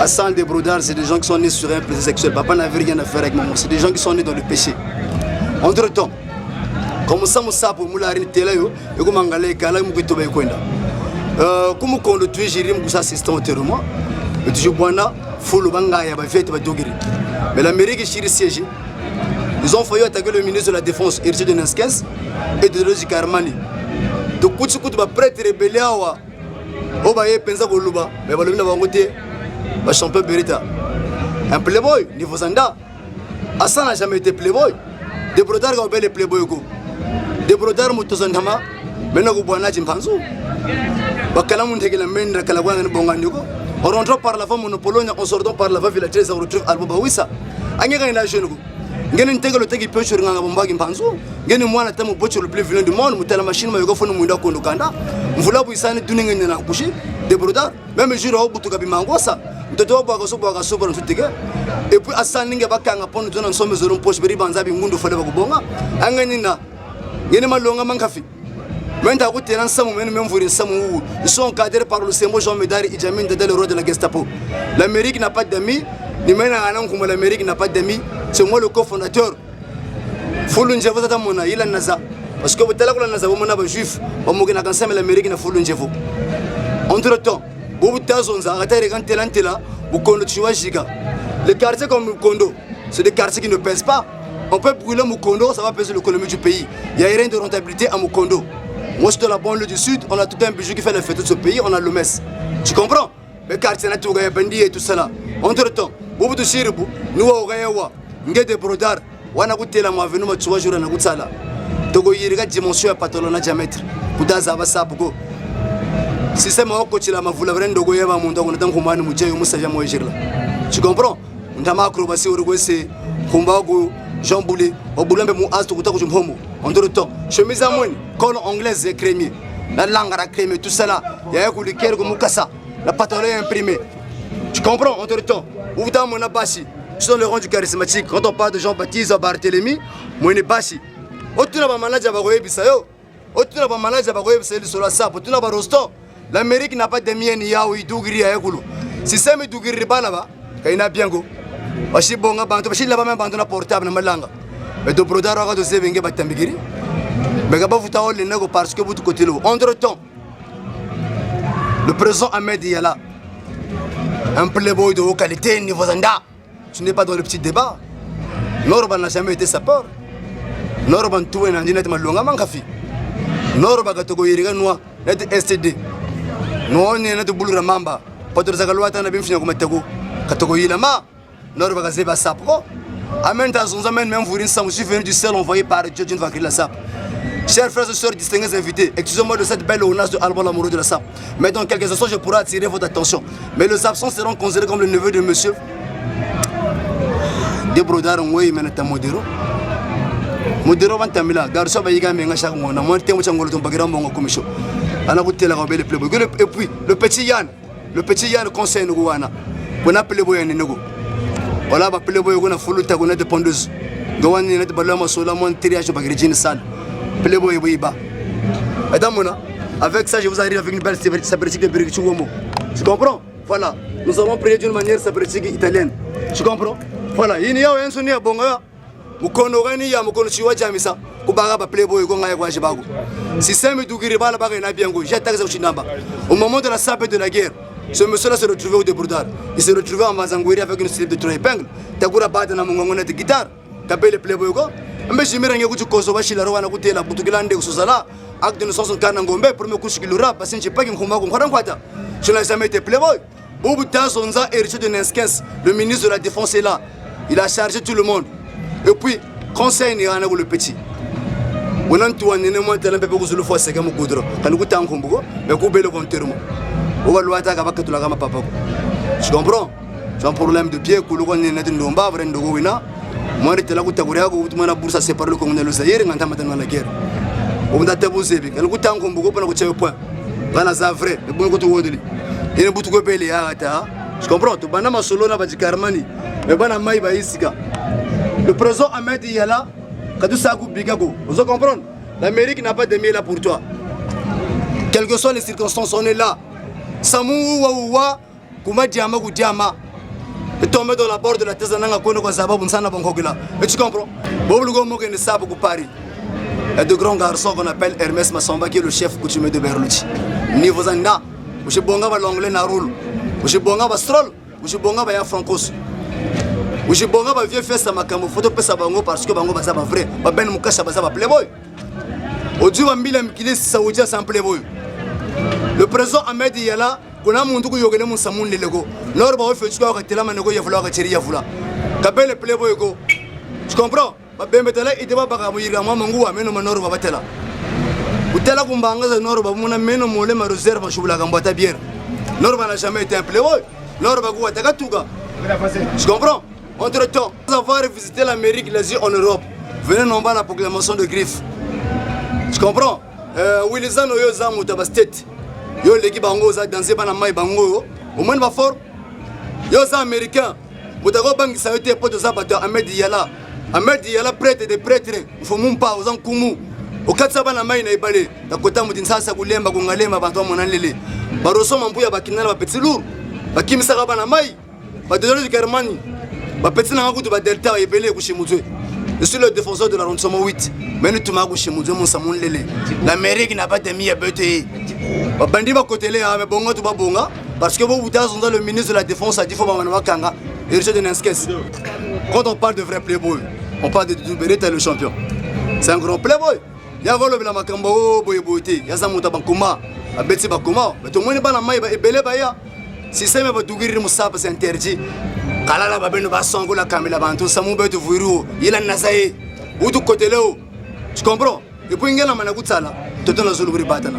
Hassan, débrodards, c'est des gens qui sont nés sur un plaisir sexuel. Papa n'avait rien à faire avec maman. C'est des gens qui sont nés dans le péché. Entre temps, comme ça, je pour moulari telayo, et comme angale kala mukito ba kwenda. Comme kondo tu jirim kusa assistant terroir, et tu boana full banga ya ba fête ba dogiri. Mais l'Amérique chiri siège. Ils ont failli attaquer le ministre de la Défense, héritier de Neskens, et de Rosi Karmani. Donc, quand tu vas prêtre rebelle, on va y penser au Luba, mais on va voter le champion Berita. Un playboy, niveau Zanda. Hassan n'a jamais été playboy. Des brodards ont les playboy. Des brodards mutozandama, maintenant vous boivez un chimpanzé. Bakalamun tegela mendra kalagwana ni bongandiko. On rentre par la femme monopologne, on sort par la ville à on retrouve Alboba Wissa. Angeka ina jeune. Ngeni ntego lo tegi pêche nganga bombagi mpanzu. Ngeni mwana tamu bocho le plus vilain du monde, mutala machine ma yogo fono muinda kondo kanda. Mvula bu isani dunenge na kushi. Des brodards, même jour au butuka bimangosa. Mtoto wabo akaso bora ntutike. Et puis Hassan ninge bakanga pono tona nsome zoro poche beri banzabi ngundu fole bakubonga. Angeni na ngeni malonga mankafi. Maintenant, vous êtes ensemble, même vous êtes ensemble. Ils sont encadrés par le symbole Jean Médard et Djamil dans le rôle de la Gestapo. L'Amérique n'a pas d'amis. L'Amérique n'a pas d'amis. C'est moi le cofondateur. Foulun Djevo Zatamona, il a Naza. Parce que vous êtes là, vous êtes un juif. Vous êtes ensemble, l'Amérique n'a Foulun Djevo. Entre temps, vous êtes là, vous connaissez les quartiers comme Mukondo, c'est des quartiers qui ne pèsent pas. On peut brûler Mukondo, ça va peser l'économie du pays. Il n'y a rien de rentabilité à Mukondo. Moi, je suis de la banlieue du sud, on a tout un bijou qui fait la fête de ce pays, on a le MES. Tu comprends? Les quartiers naturels, Bandi et tout ça là. Entre temps, beaucoup de Chiribou, nous, au Gayawa, nous avons des brodards, on a goûté la main, nous avons joué à ça là. Togo Yiriga, dimension à patolona diamètre. Pouda Zabasa, Boko. Si c'est mon coach, la mavoula, Brendo Goyava, mon don, on a un commun, nous avons Moussa Moïjirla. Tu comprends? On a ma acrobatie au Rwese, Kumbago, Jean Boulé, au Boulambe Mouaz, tout le temps. Entre temps, chemise à moi, colon anglaise et crémier. La langue à crémier, tout ça là. Il y a un coup de cœur comme Moukassa. La patrouille imprimée. Tu comprends? Entre temps, où dans mon abashi, je suis le rang du charismatique. Quand on parle de Jean-Baptiste Barthélemy, moi, je suis bashi. Autant de manager à Bagoye Bissayo. Autant de manager à Bagoye Bissayo sur la sape. Autant de Rosto. L'Amérique n'a pas de mien ni yaoui dougri à Yagoulou. Si c'est mes dougri banaba, il y a bien go. Bashi bonga banto, bashi là-bas même banto na portable na malanga. Mais de brodar aura de zévengue batambigiri. Mais gaba vous taol les nego parce que vous côté l'eau. Entre temps, le président Ahmed Yala, un playboy de haute qualité, niveau Zanda. Tu n'es pas dans le petit débat. Norban n'a jamais été sa peur. Norban tout est en dinette malonga mankafi. Norba gatogo yiriga noa net STD. No ni net bulura mamba. Patro zagalwata na bimfina kumatego. Katogo yilama. Norba gazeba sapro. Amen, même vous, je suis venu du ciel envoyé par Dieu, Dieu ne va créer la SAP. Chers frères et sœurs, distingués invités, excusez-moi de cette belle honneur de Alban l'amoureux de la SAP. Mais dans quelques instants, je pourrai attirer votre attention. Mais les absents seront considérés comme le neveu de monsieur. Des brodards, oui, mais c'est un modéro. Modéro, on tamila, garçon, il y a un chaque mois, on a un thème qui est un bagarre, on a commission. On a goûté la robe et le playboy. Et puis, le petit Yann conseille nous, on a playboy nous. Voilà, bah playboy on a foulé ta gonne de pondeuse. Gawan net balama sola mon triage bagrijine sale. Playboy boiba. Madame Mona, avec ça je vous arrive avec une belle sabrétique de Brigchuomo. Tu comprends? Voilà, nous avons prié d'une manière sabrétique italienne. Tu comprends? Voilà, il y a un sonnier bonga. Mukono gani ya mukono chiwa jamisa. Kubaga ba playboy ko ngaya kwa jibago. Système dugiri bala baga na biango. J'attaque ça chinamba. Au moment de la sape de la guerre. Ce monsieur-là se retrouvait au débordard. Il se retrouvait en Mazangouiri avec une slip de 3 épingles. Takura bada na mungongona de guitare. Kapé le playboy ko. Mais je me rends compte que Kosovo la roana coûté la Boutugilande ou Sosala. Acte de naissance en Kanangombe, premier coup sur le rap, parce que je ne sais pas qui me je n'ai jamais été playboy. Boubou Tazonza, héritier de Neskens, le ministre de la Défense est là. Il a chargé tout le monde. Et puis, conseil n'y a rien le petit. On a tout un élément de l'un peu de fois, c'est comme Goudro. Quand nous goûtons un combo, mais couper le compteur. On va le attaquer avec tout la gamme papa. Je comprends. J'ai un problème de pied, que le roi n'est pas de l'omba, vrai de Gouina. Moi, j'étais là où tu as vu la bourse à séparer le communal Zaire et maintenant la guerre. On a taboussé, elle goûte un combo pour le point. Voilà, c'est vrai, le bon côté de lui. Il y a beaucoup de pays à je comprends, tu banama solo na baji Karmani, mais bana maïba isika. Le président Ahmed Yala, quand ça coupe bigago, vous comprenez? L'Amérique n'a pas de mieux là pour toi. Quelles que soient les circonstances, on est là. Samu Waouwa, Kuma Diama ou Diama. Et tomber dans la bord de la thèse nanga kono ko sababu nsana bongokila. Et tu comprends? Boblugo mo ne sabu ko Paris. Et de grands garçons qu'on appelle Hermès Massamba qui est le chef coutumier de Berlucci. Niveau zanda, monsieur bonga ba l'anglais na roule. Monsieur bonga ba stroll, monsieur bonga ba ya francos. Monsieur bonga ba vieux festa makambo photo pesa bango parce que bango ba za ba vrai. Ba ben mukasha ba za ba playboy. Odu wa mbila mkile saoudia sans playboy. Le président Ahmed Yala kuna muntu ku yogene mun samun lelego. Lors ba fait tu ko tela manego ya vouloir retirer ya vouloir. Kabel le playboy go. Tu comprends? Ba bembetela iteba baka muyira mama nguwa meno manoro ba batela. Utela kumbanga za noro ba muna meno mole ma réserve shubula kambata bière. Noro ba n'a jamais été un playboy. Noro ba kuwa takatuka. Tu comprends? Entre temps, nous avons visité l'Amérique, l'Asie en Europe. Venez non pas la proclamation de Griffe. Tu comprends? Wilizan oyo za mutaba state. Yo leki bango za danser bana mai bango. Au moins va fort. Yo za américain. Mutago bangi sa yote poto za bato Ahmed Yala. Ahmed Yala prêtre de prêtre. Faut mun pa aux kumu. Au katsa bana mai na ibale. Ta kota mutin sasa kulemba kungalema bantu monanlele. Baroso mambuya bakinala ba petit lourd. Bakimisa bana mai. Ba de du Germanie. Ba petit na ngutu ba delta ibele kushimuzwe. Je suis le défenseur de l'arrondissement 8. Mais nous sommes chez nous, nous sommes lélé. L'Amérique n'a pas de mis à bêter. Bandi va côté là, mais bon, tu vas bon, parce que vous dans le ministre de la Défense a dit faut pas kanga. Et je donne un sketch. Quand on parle de vrai playboy, on parle de Douberet le champion. C'est un grand playboy. Il y a le Makambo, Boyeboté, il y a Zamuta Bakuma, a Betty Bakuma, mais tout le monde est pas la maille et belé baya. Si c'est même Dougiri Moussa, c'est interdit. Kalala babeno basongo la kamela bantu samu betu vuiru ila nasaye utu koteleo tu comprends et puis ngela mana kutsala toto na zulu buri batana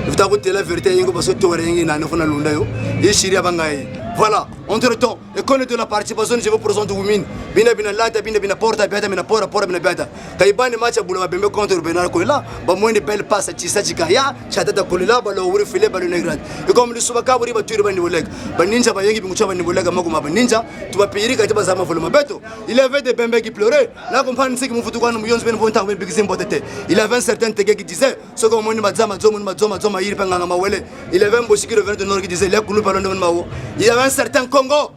ifta kutela vérité yingo baso tore yingi na nefona lunda yo yishiri abangaye voilà entre temps et connaît de la participation je veux présenter women bina lata bina porta biata bina pora bina biata kaibani match bula bembe contre Bernard Koila ba moine belle passe tisa chikaya chata Koila ba lo wuri file ba negrad et comme le subaka buri ba turi ba niboleg ba ninja ba yengi bingucha ba nibolega makuma ba ninja tu ba piri ka ba zama voluma beto il avait des bembes qui pleuraient la compagne c'est que mon futu kwa muyons ben bonta ben bigizim botete il avait un certain tege qui disait ce que moine mazama zoma yiri panga mawele il avait un boshi qui revenait de nord qui disait les kulu parlons de mawo il avait un certain Congo.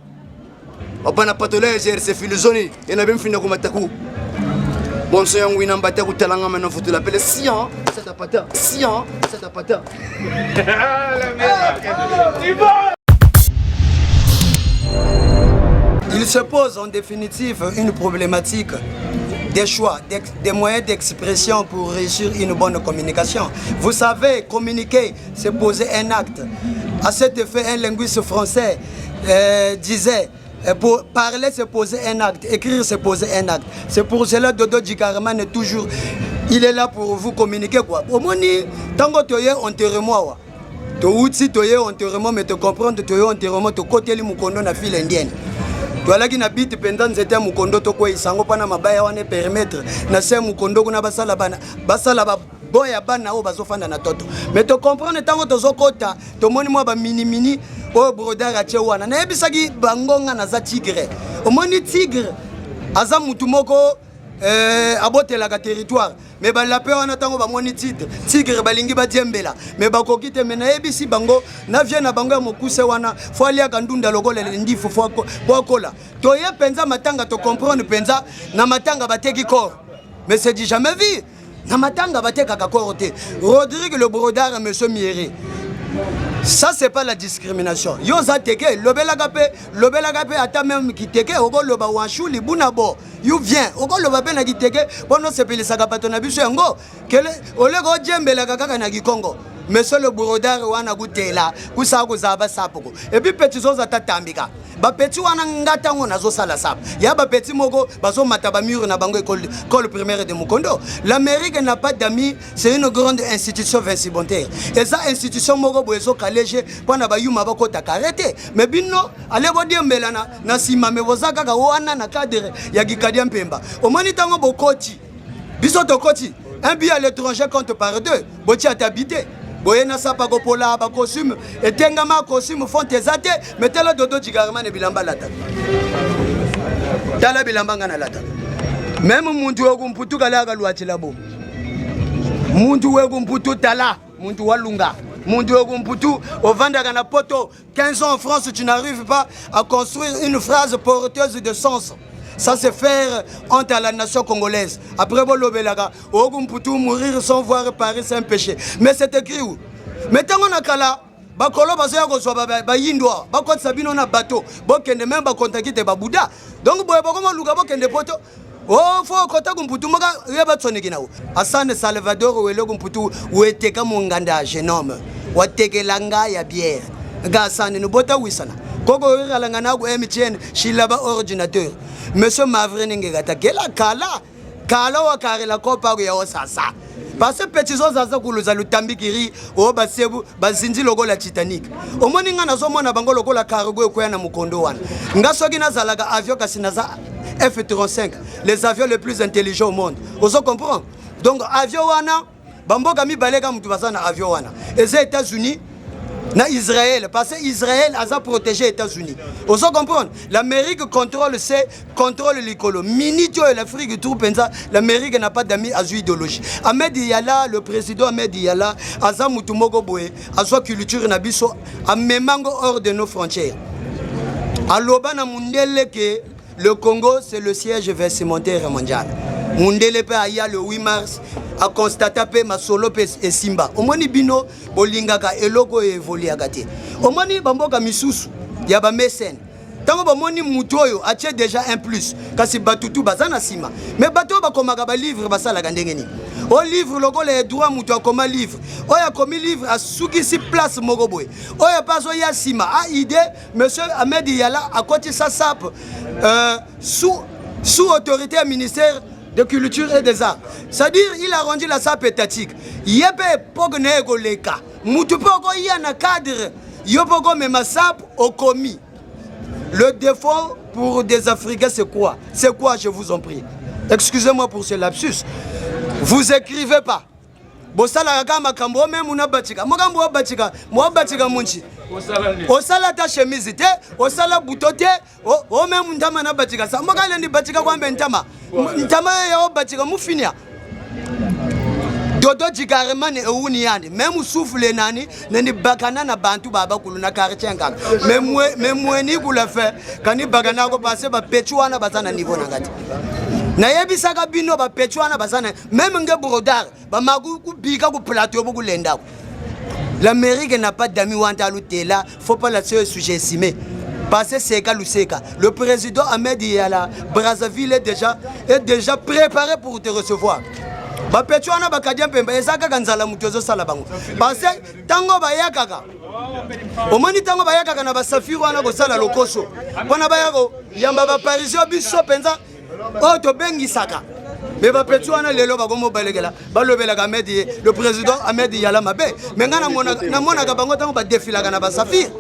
Opana patolé GRC Filozoni et n'a même fini comme attaquou. Bon c'est un winam bataku talanga maintenant faut te l'appeler Sian, ça t'a pata. Sian, ça t'a pata. Il se pose en définitive une problématique des choix, des moyens d'expression pour réussir une bonne communication. Vous savez, communiquer, c'est poser un acte. À cet effet, un linguiste français disait, pour parler, c'est poser un acte, écrire, c'est poser un acte. C'est pour cela que Dodo Djikaraman est toujours, il est là pour vous communiquer quoi. Au moins, tant que tu es enterrement, tu es enterrement, mais tu comprends que tu es enterrement, tu côté les moukondo na file indienne. Tu as là qui n'habite pendant c'était moukondo to quoi, ils s'en pas na mabaya wane permettre, na c'est moukondo kuna basala boya bana o bazofanda na toto mais to comprendre tango tozokota to moni mwa ba mini o broder a chewana na ebisaki bangonga na za tigre o moni tigre aza mutu moko abotela ka territoire mais ba la pe wana tango ba moni tigre balingi ba diembela mais ba kokite mena ebisi bango na vie na bango ya mokuse wana fo alia ka ndunda lokole ndifu fo kola to ye penza matanga to comprendre penza na matanga bateki corps mais c'est dit jamais vu. Namatanga bateka kakorote. Rodrigue le brodard monsieur Miéré. Ça c'est pas la discrimination. Yo za teke lobela gape ata même ki teke oko loba wanshu libuna bo. You viens oko loba pe na ki teke bono sepeli saka patona biso yango. Kele olego djembela kaka na Kongo. Monsieur le brodard wana gutela kusa ko zaba sapoko. Et puis petit zoza tatambika. Ba petit wana ngata ngo nazo sala sap. Ya ba petit moko bazo mataba mur na bango école primaire de Mukondo. L'Amérique n'a pas d'amis, c'est une grande institution Vinci Bonter. Et ça institution moko boezo kalege pona ba yuma bako takarete. Mais bino ale bo diembela na sima me bozaka ka wana na cadre ya gikadia mpemba. O moni tango bokoti. Biso to koti. Un billet à l'étranger compte par deux. Boti à t'habiter. Boyena sapa kopola ba costume et tengama costume font tes até mettez le Dodo Djikaraman et bilamba lata. Tala bilamba ngana lata. Même muntu wegumputu kala ka lwati labo. Muntu wegumputu tala, muntu walunga. Mundu Kumputu, au Vandagana Poto, 15 ans en France, tu n'arrives pas à construire une phrase porteuse de sens. Ça c'est faire honte à la nation congolaise. Après Bolobelaga, Kumputu mourir sans voir réparer, c'est un péché. Mais c'est écrit où? Mais tant qu'on a kala, bakolo bazoya kozwa ba yindwa, bakot sabino na bateau, bokende même ba contacter ba Bouddha. Donc boye bakoma luka bokende poto. Oh, faut kota Kumputu maka yeba tsoneki nawo. Asane Salvador wele Kumputu weteka monganda genome. Wateke langa ya bière. Ga asane no bota wisana. Koko yalanga na go MTN shilaba ordinateur. Monsieur Mavrin ngata kela kala wa kare la kopa ya osasa. Parce que petit chose ça kuluza lutambikiri o basebu bazinzi logo la Titanic. Omoni nga nazomona bango logo la cargo ko na mukondo wana. Ngasoki nazalaga avion kasinaza F-35, les avions les plus intelligents au monde. Vous comprenez? Donc avion wana bamboka mi balega mutu basana avion wana. Et les États-Unis na Israël, parce que Israël a protégé les États-Unis. Vous comprenez? L'Amérique contrôle l'écolo. Minitio et l'Afrique tout pensa, l'Amérique n'a pas d'amis à idéologie. Ahmed Yala, le président Ahmed Yala, a mutumogo boye, a soi culture nabiso, a memango hors de nos frontières. A l'obana mundele que le Congo c'est le siège vestimentaire mondial. Mundele pe aya le 8 mars a constaté pe masolo pe et Simba. Omoni bino bolingaka eloko evoli agate. Omoni bamboka misusu ya ba mécène. Tango bamoni mutoyo atie déjà un plus kasi batutu bazana sima. Mais bato ba komaka ba livre basala kandengeni. O livre logo les droits muto akoma livre. Oya komi livre a suki si place mogoboy. Oya paso ya sima a idée monsieur Ahmed Yala a côté sa sap sous autorité ministère de culture et des arts. C'est-à-dire, il a rendu la SAP étatique. Yebe pogne leka. Mutupoko yana cadre. Yopoko mema SAP au commis. Le défaut pour des Africains, c'est quoi? C'est quoi, je vous en prie? Excusez-moi pour ce lapsus. Vous écrivez pas. Bosala kama kambo même una batika. Mogambo batika, mo batika munchi. Osala ta chemise te, osala butote, o même ndama na batika. Sa mogale ndi batika kwa mbentama. Ntama ya batika mufinia. Dodo jigarema ne ewuni yani. Même souffle nani, neni bakana na bantu baba kuluna karichenga. Memwe ni kula fe, kani bagana ko passe ba pechuana bazana niveau nangati. Na yebisaka bino ba pechuana bazana même nge brodar ba magu ku bika ku plateau bu lenda. L'Amérique n'a pas d'amis wanta lutela, faut pas la sous-estimer. Parce que Seka Luseka, le président Ahmed Yala, Brazzaville est déjà préparé pour te recevoir. Ba pechuana ba kadiam pemba ezaka kanzala mutozo sala bango. Parce que tango ba yakaka. Omoni tango ba yakaka na ba safiru wana ko sala lokoso. Pona ba yako yamba ba parisio biso penza oh to bengi saka. Mais ba pechuana lelo ba gomo balegela. Ba lobela ka Ahmed le président Ahmed Yala mabe. Mais ngana mona ka bango tango ba défila kana ba safiru.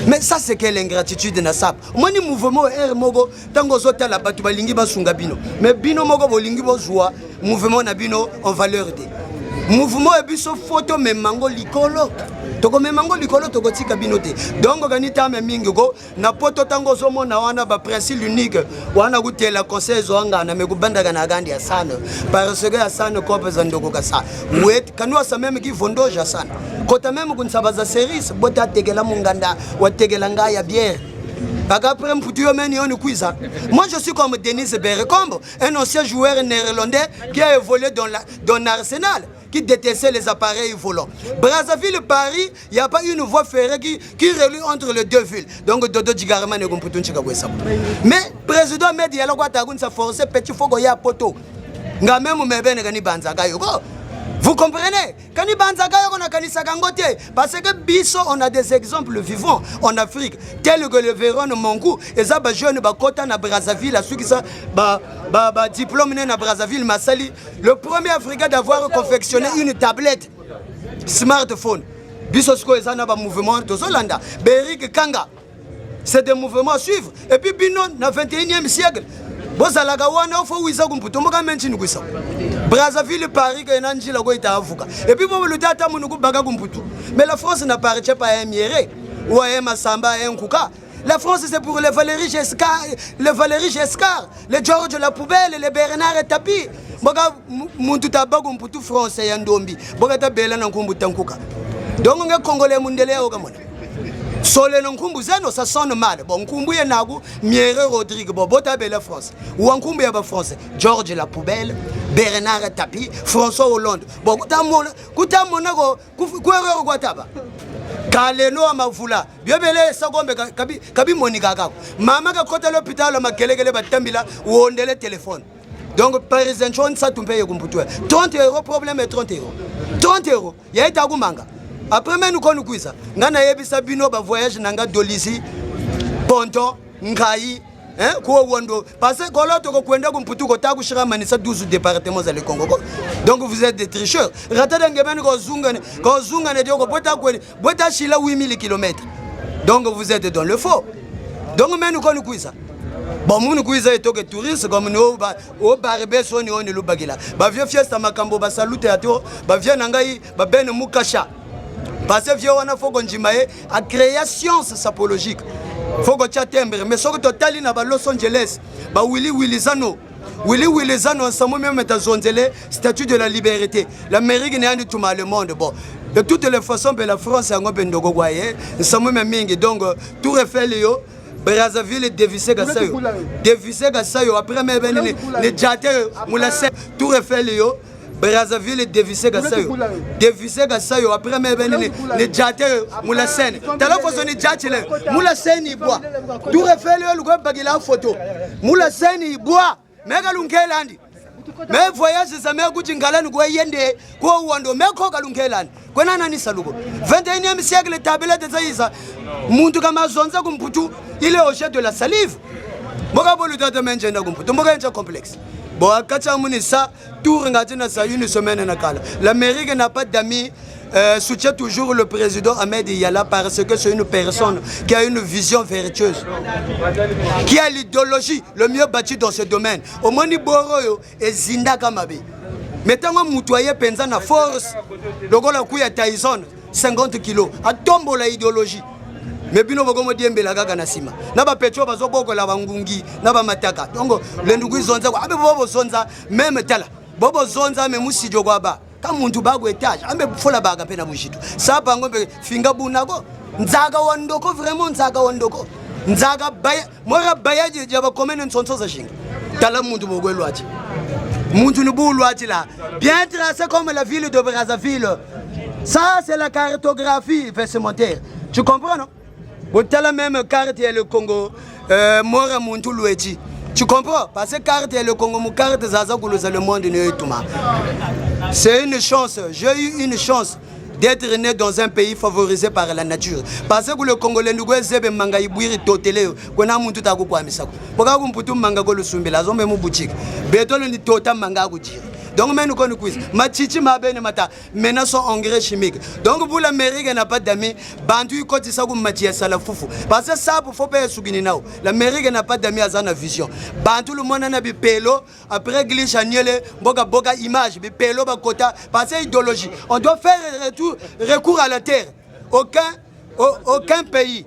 Mais ça c'est quelle ingratitude na sap. Moni mouvement R mogo tango zota la batu balingi basunga bino. Mais bino mogo bolingi bozwa mouvement na bino en valeur de. Mouvement e biso photo me mango likolo. Toko me mango likolo toko tika bino te. Donc ganita me mingi go na poto tango zomo na wana ba principe unique wana gutela conseil zoanga na me kubanda kana gandi ya sana. Parce que ya sana ko pesa ndoko kasa. Wait kanwa sa même ki vondoja sana. Kota même kunsabaza service bota tegela munganda wa tegela ngaya bière. Moi je suis comme Denis Berecombe, un ancien joueur néerlandais qui a évolué dans l'Arsenal, qui détestait les appareils volants. Brazzaville, Paris, il n'y a pas une voie ferrée qui relie entre les deux villes. Donc Dodo Djigarama ne comprend pas. Mais président Ahmed Yala s'est forcé petit fogo ya poto. Vous comprenez? Parce que biso, on a des exemples vivants en Afrique, tels que le Véron Mongou, et ça, jeune Bakota na Brazzaville, ceux qui sont diplôme na Brazzaville, Massali, le premier Africain d'avoir confectionné une tablette smartphone. Biso sko ezana ba mouvement de Zolanda, Berik Kanga. C'est des mouvements à suivre. Et puis Bino, dans le 21e siècle, Bozalaga wana ofo wiza kumputo moka menchini kwisa. Brazzaville Paris que nanji la goita avuka. Et puis bon le data munuku baga kumputo. Mais la France n'apparaît pas à un Mieré ou à un Massamba à un Kouka. La France c'est pour les Valéry Giscard, les Georges la poubelle, les Bernard et Tapi. Boga muntu tabago kumputo français ya ndombi. Boga tabela na kumbuta nkuka. donc on est congolais mundele au gamon sole non kumbu zeno ça sonne mal bon kumbu ye nagu Miere Rodrigue bon bota belle France ou en kumbu ya ba France George la poubelle Bernard Tapie François Hollande bon kutamona go kuerero kwataba kaleno amavula biobele sagombe kabi monika kako mama ka kota l'hôpital makelekele batambila uondele téléphone donc par exemple on ça tumpe ye kumputu 30 € problème est 30 €. 30 € ya ita kumanga après nous nous kuisa ngana yebisa bino ba voyage nanga dolisi ponton ngai ko wondo parce que l'autre ko kwenda kumputu ko takushira manisa 12 départements za le Congo donc vous êtes des tricheurs ratada ngebeni ko zunga ne dio ko bota shila 8000 km donc vous êtes dans le faux donc nous nous kuisa bon nous kuisa etoke touriste comme nous au barbe soni on le bagila ba vieux fiesta makambo ba salute ato ba vieux nangai ba ben mukasha parce que vieux wana faut qu'on jimaye à création sapologique faut que tu timbre mais soko totali na ba Los Angeles ba Willy Zano ensemble même metazonzele statut de la liberté l'Amérique n'est pas tout mal le monde bon de toutes les façons la France a ngombe ndogo kwaye ensemble même mingi donc tout refait yo Brazzaville dévissé gasayo après même les jater moulase tout refait yo Brazzaville dévissé gasayo après même les jater moulasen tala façon ni jatile moulasen bois tout refait le go bagila photo moulasen bois mega lunkelandi me voyage ça me kuchingala ni kwa yende kwa uwando meko kalunkelandi kwena nani salugo 21e siècle tabela de zaisa muntu kama zonza kumputu il est au jet de la salive boka bolu tata menjenda kumputu boka nja complexe bon akacha muni ça tour ngatina ça une semaine na kala l'Amérique n'a pas d'amis soutient toujours le président Ahmed Yala parce que c'est une personne qui a une vision vertueuse, qui a l'idéologie le mieux bâtie dans ce domaine. Au Moni Boroyo et Zinda Kamabe. Mettons moutoyer penza na force, le gars la couille Tyson 50 kilos, à tombe la idéologie. Mais bino bogomo diembe la gaga na sima. Na ba petro bazo boko la bangungi, na ba mataka. Donc le ndugu zonza ko abe bobo zonza même tala. Bobo zonza me musijo kwa ba. Kama muntu bago etage ambe fola baga pena mushitu sapa ngombe finga bunako nzaga wandoko vraiment nzaga wandoko nzaga baya mora bayaje jaba komene nsonso za shinga tala muntu bogwelwachi muntu nubulwachi là bien tracé comme la ville de Brazzaville ça c'est la cartographie vestimentaire tu comprends non botala même carte et le Congo mora muntu lwechi tu comprends parce que carte et le Congo mu carte zaza kuluza le monde ne etuma. C'est une chance, j'ai eu une chance d'être né dans un pays favorisé par la nature. Parce que le Congolais nous zebe manga ibwiri totele kona muntu takukwamisako. Boka kumputu manga ko lusumbela zombe mu boutique. Betolo ni tota manga kujira. Donc mais nous connaissons quiz. Machichi mabene mata menace engrais chimique. Donc pour l'Amérique n'a pas d'amis, bantu ko tisaku matia sala fufu. Parce que ça pour faut pas sugini nao. L'Amérique n'a pas d'amis azana vision. Bantu le monde na bi pelo après glitch agnele boga image bi pelo ba kota parce que idéologie. On doit faire recours à la terre. Aucun pays,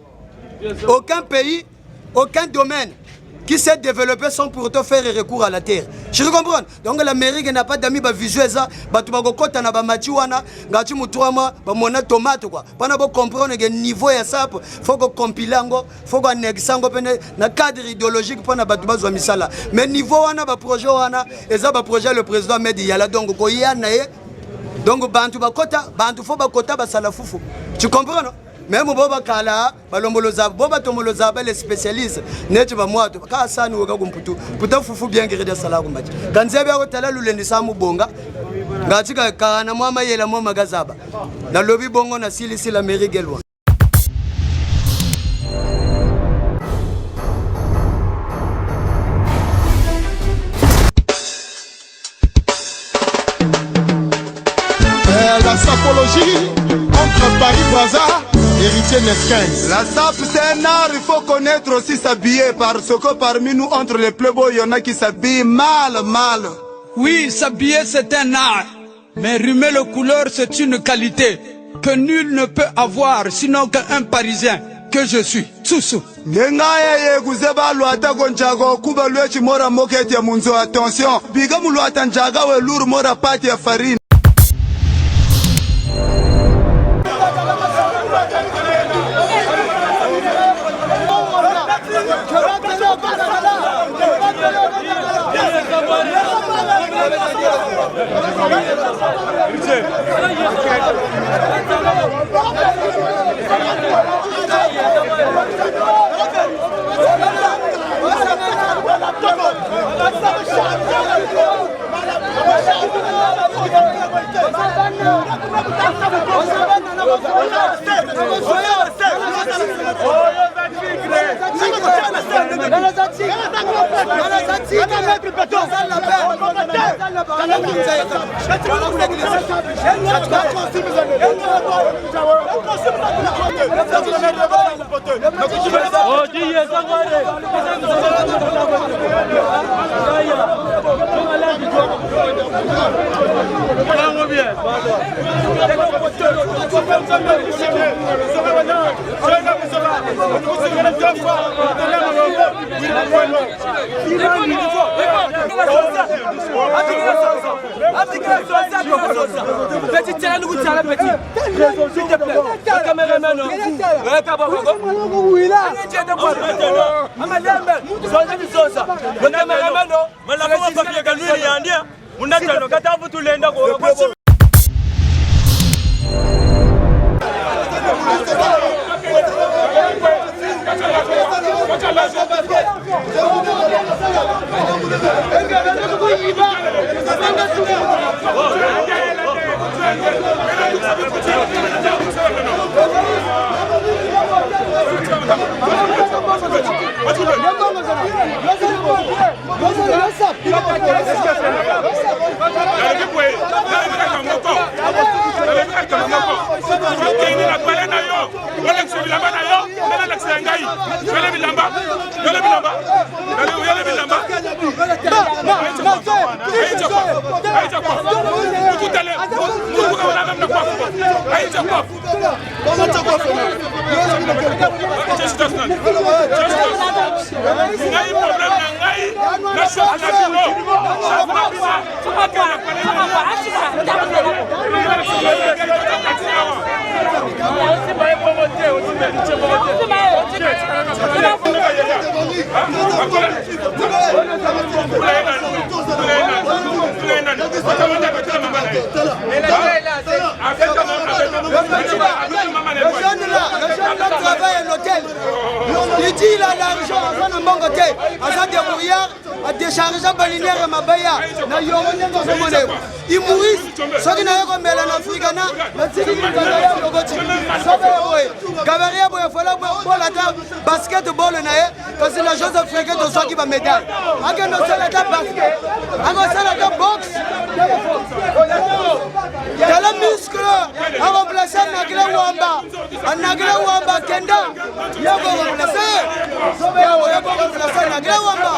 aucun domaine qui s'est développé sans pour autant faire recours à la terre. Je comprends. Donc l'Amérique n'a pas d'amis visuels ça, batubago kota na ba machiwana, ngati mutuama ba mona tomate quoi. Pana bo comprendre que niveau ya ça, faut que compilango, faut que nexango pene na cadre idéologique pana batuba zo misala. Mais niveau wana ba projet wana, eza ba projet le président Ahmed Yala donc ko yana ye. Donc bantu ba kota, bantu faut ba kota ba sala fufu. Tu comprends non? Même boba kala balomboloza boba tomoloza ba les spécialistes netu ba mwato ka sani woka kumputu puta fufu bien grede sala kumbaji kanzebe ko tala lulendi samu bonga ngati ka kana mama yela mama gazaba na lobi bongo na silisi la mairie gelwa. La sapologie entre Paris-Brazza, héritier Nes 15. La sape c'est un art, il faut connaître aussi s'habiller parce que parmi nous entre les playboys il y en a qui s'habillent mal. Oui, s'habiller c'est un art, mais rimer les couleurs c'est une qualité que nul ne peut avoir sinon qu'un Parisien que je suis. Soussou. Ngengaye kuzeba lwata konjago kuba lwechi mora moketi ya munzo attention. Biga mulwata njaga we luru mora pati ya farine. Petit, tiens, nous tiens, petit. S'il te plaît. Le caméraman, il dit il a l'argent, à décharger balinière et mabaya. Il mourit, ce qui n'a pas comme en Afrique, basketball, parce que la chose africaine de ceux qui va médaille. Avec nos salades basket, avec nos salades boxe, il y a le muscle à remplacer Nagla Wamba, Nagla Wamba Kenda, il y a remplacer Nagla Wamba.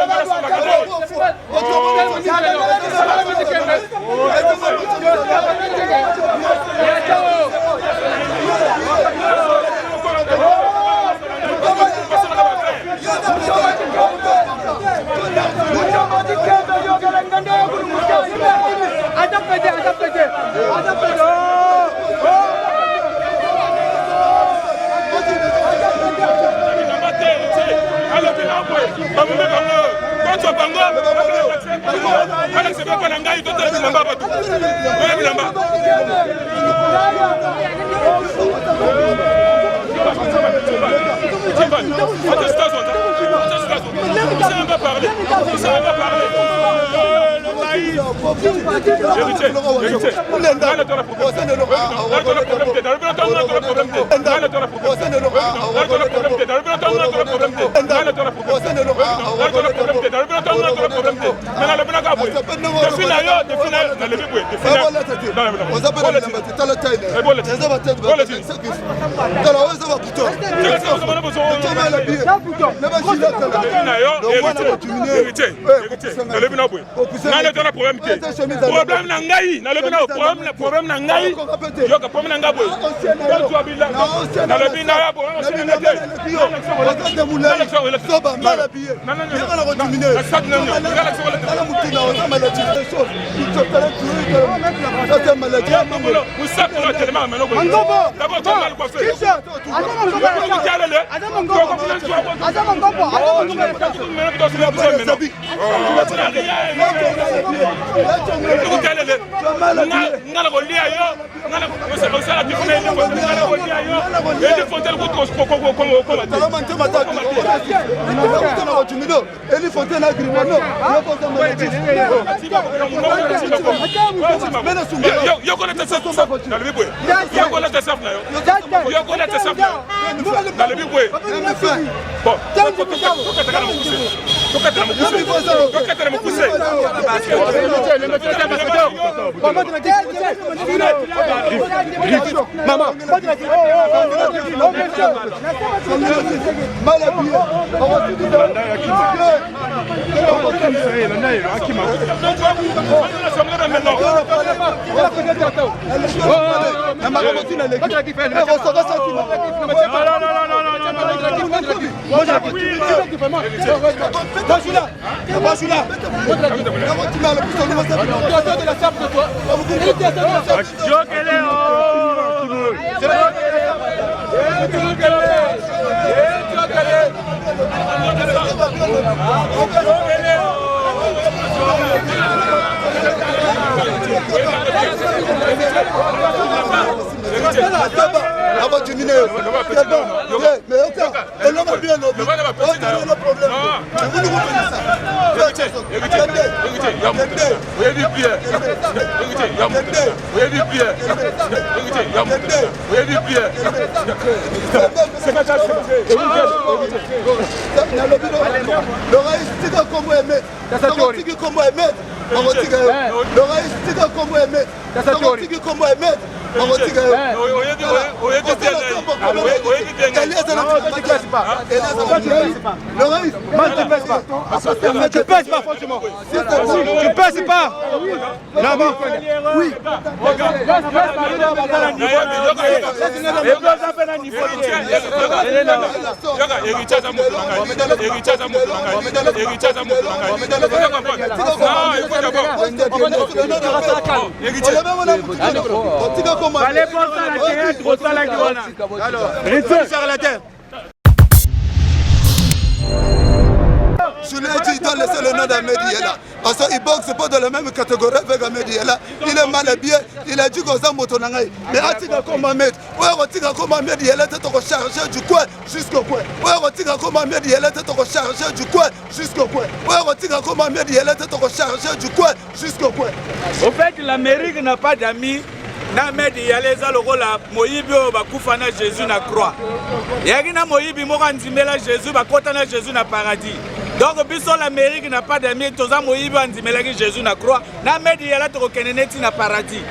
Tu passes pas, franchement. Tu passes pas. Non, non. Oui. Je lui ai dit, il doit laisser le nom d'Ahmed Yella. Parce qu'il boxe pas dans la même catégorie avec Ahmed Yella. Il est mal habillé, il a dit qu'on s'en moto nangai. Mais Atika comme Ahmed, ouais, Atika comme Ahmed Yella, t'es rechargé du coin jusqu'au coin. Ouais, Atika comme Ahmed Yella, t'es rechargé du coin jusqu'au coin. Ouais, Atika comme Ahmed Yella, t'es rechargé du coin jusqu'au coin. Au fait, l'Amérique n'a pas d'amis. Ahmed Yella eza lokola moyibi oyo bakufa na Jésus na croix. Yaki na moyibi moko andimela Jésus bakota na Jésus na paradis. Donc biso l'Amérique n'a pas d'amis, toza moyibi andimelaki Jésus na croix. Na Ahmed Yella tokokende neti na paradis.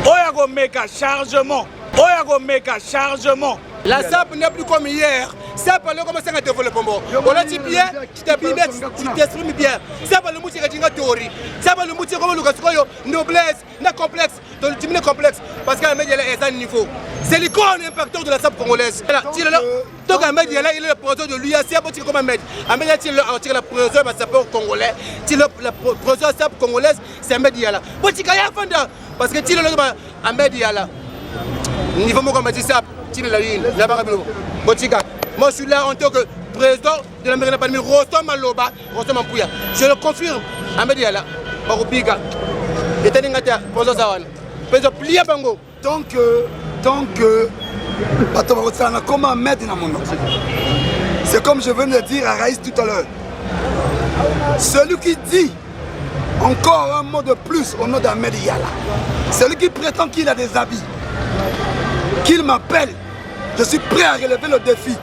Oya komeka chargement. Oya komeka chargement. La SAP n'est plus comme hier. SAP a commencé à développer. On a dit bien, tu t'exprimes bien. SAP a le mouti qui a théorie. SAP a le mouti comme le noblesse, le complexe, le diminuer complexe. Parce qu'Ahmed Yella est à un niveau. C'est l'icône impacteur de la SAP congolaise. Donc Ahmed Yella, il est le président de l'UAC, comme Ahmed. Ahmed Yella, il est le président de la SAP congolais. Le président de la SAP congolaise, c'est Ahmed Yella. Parce que tu es Ahmed Yella. Niveau moi comme dit SAP. Moi je suis là en tant que président de la mairie de Palmi, Rostom Maloba, Rostom Ampouya. Je le confirme, Ahmed Yella, Maroubiga, et Taningata, Président Zawan, Président Plia Bango. Tant que, comment Ahmed dans mon nom. C'est comme je venais de dire à Raïs tout à l'heure. Celui qui dit encore un mot de plus au nom d'Ahmed Yella, celui qui prétend qu'il a des habits, qu'il m'appelle, je suis prêt à relever le défi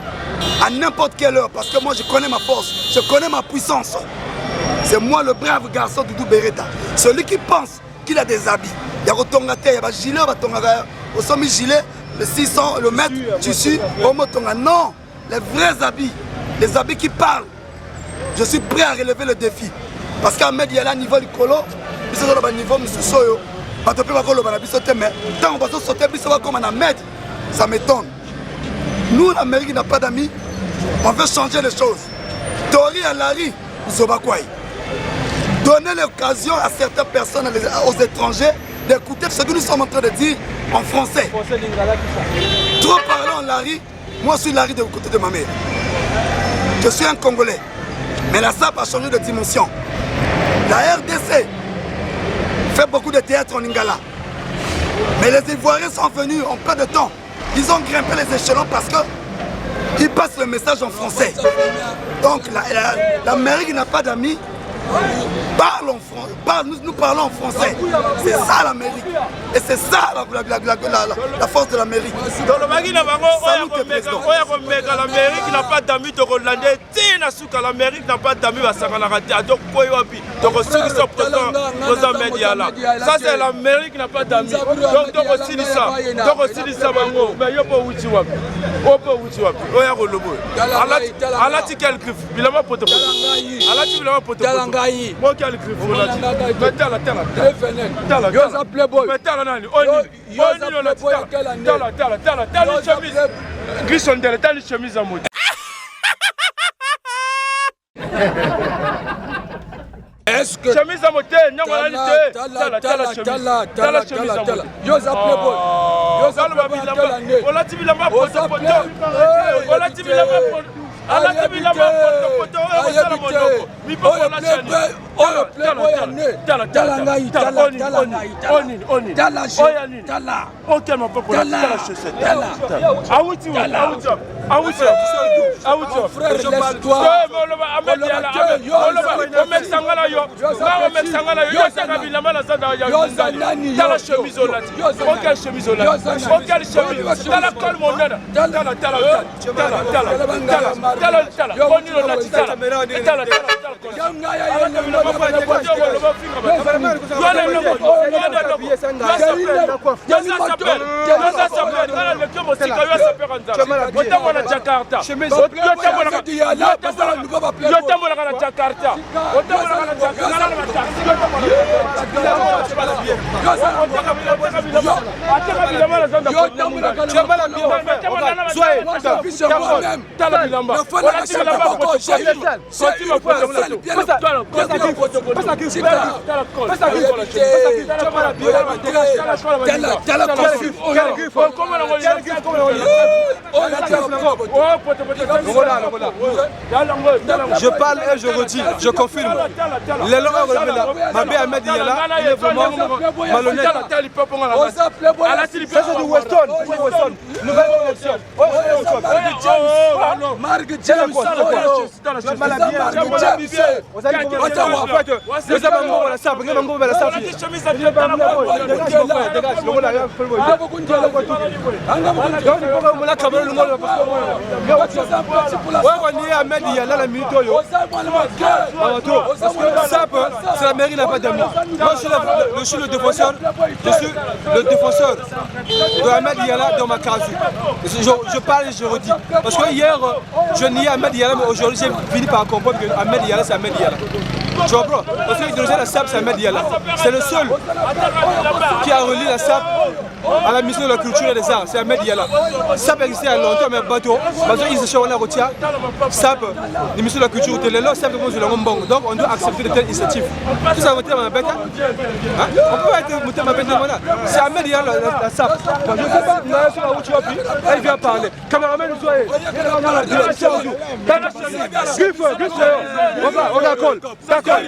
à n'importe quelle heure parce que moi je connais ma force, je connais ma puissance. C'est moi le brave garçon Doudou Beretta. Celui qui pense qu'il a des habits, il y a Rotonga terre, il y a gilet, au sommet gilet, le 600, le mètre, tissu, non, les vrais habits, les habits qui parlent. Je suis prêt à relever le défi parce qu'Ahmed Yella niveau du colo, il se donne niveau Moussousoyo. Tant qu'on va sauter, comme un Ahmed, ça m'étonne. Nous, l'Amérique n'a pas d'amis, on veut changer les choses. Tori à Larry, Zobakwai. Donner l'occasion à certaines personnes, aux étrangers, d'écouter ce que nous sommes en train de dire en français. Trop parler en Larry, moi je suis Larry de côté de ma mère. Je suis un Congolais. Mais la SAP a changé de dimension. La RDC fait beaucoup de théâtre en Lingala. Mais les Ivoiriens sont venus en peu de temps. Ils ont grimpé les échelons parce qu'ils passent le message en français. Donc l'Amérique n'a pas d'amis. Nous parlons en français. C'est ça l'Amérique. Et c'est ça la force de l'Amérique. L'Amérique n'a pas d'amis de Hollandais. L'Amérique n'a pas d'amis à Sanganarate. Donc, ça, c'est l'Amérique n'a pas d'amis. Donc, aussi dit ça. Donc, aussi dit ça. Mais il y a pas où tu vas. Alati quel griffe. Il a pas pote. Alati il a pas pote. Moi quel griffe. Yosa playboy. Chemise à mode. Est-ce que chemise à mode, tala chemise à mode. Yosa playboy. Yosa playboy. On l'a dit la main pour on l'a dit la main pour ala tibi la main pour on sala mondoko. Mi pas on la chaîne. Tala. Ok, ma papa, tala chaussette. Jakarta. Je parle et je redis, je confirme. Les langues Mabé Ahmed Yala, il est vraiment malhonnête. Ça c'est du Weston. Nouvelle connexion. Marc James. C'est la mairie n'a pas d'amis. Moi je suis le défenseur. Je suis le défenseur de Ahmed Yala dans ma case. Je parle et je redis. Parce que hier je niais Ahmed Yala, mais aujourd'hui j'ai fini par comprendre que Ahmed Yala c'est Ahmed Yala. Tu comprends? Parce que la SAP c'est Ahmed Yala. C'est le seul qui a relié la SAP à la mission de la culture et des arts. C'est Ahmed Yala. SAP existait il y a longtemps, mais bateau. Parce qu'ils se sont retirés. SAP, la mission de la culture, c'est là, SAP de la Ngombong. Donc on doit accepter de telles initiatives. Tout ça, on peut être ma bête. C'est Ahmed Yala, la SAP. Je ne sais pas, il y a sur la route, tu vois, puis elle vient parler. Cameraman, nous soyez. On a call. D'accord.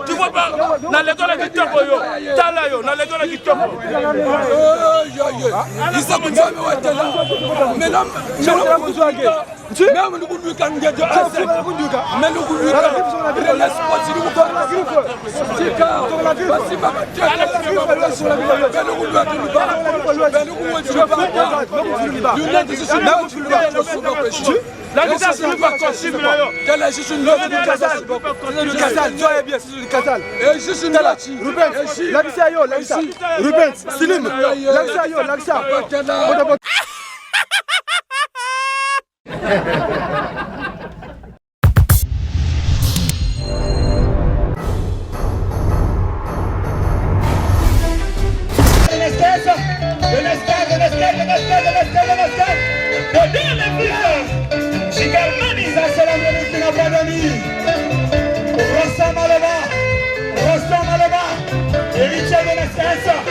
Tu vois pas dans les dollars qui tombent, Talayo, dans les dollars qui tombent. Chicago 500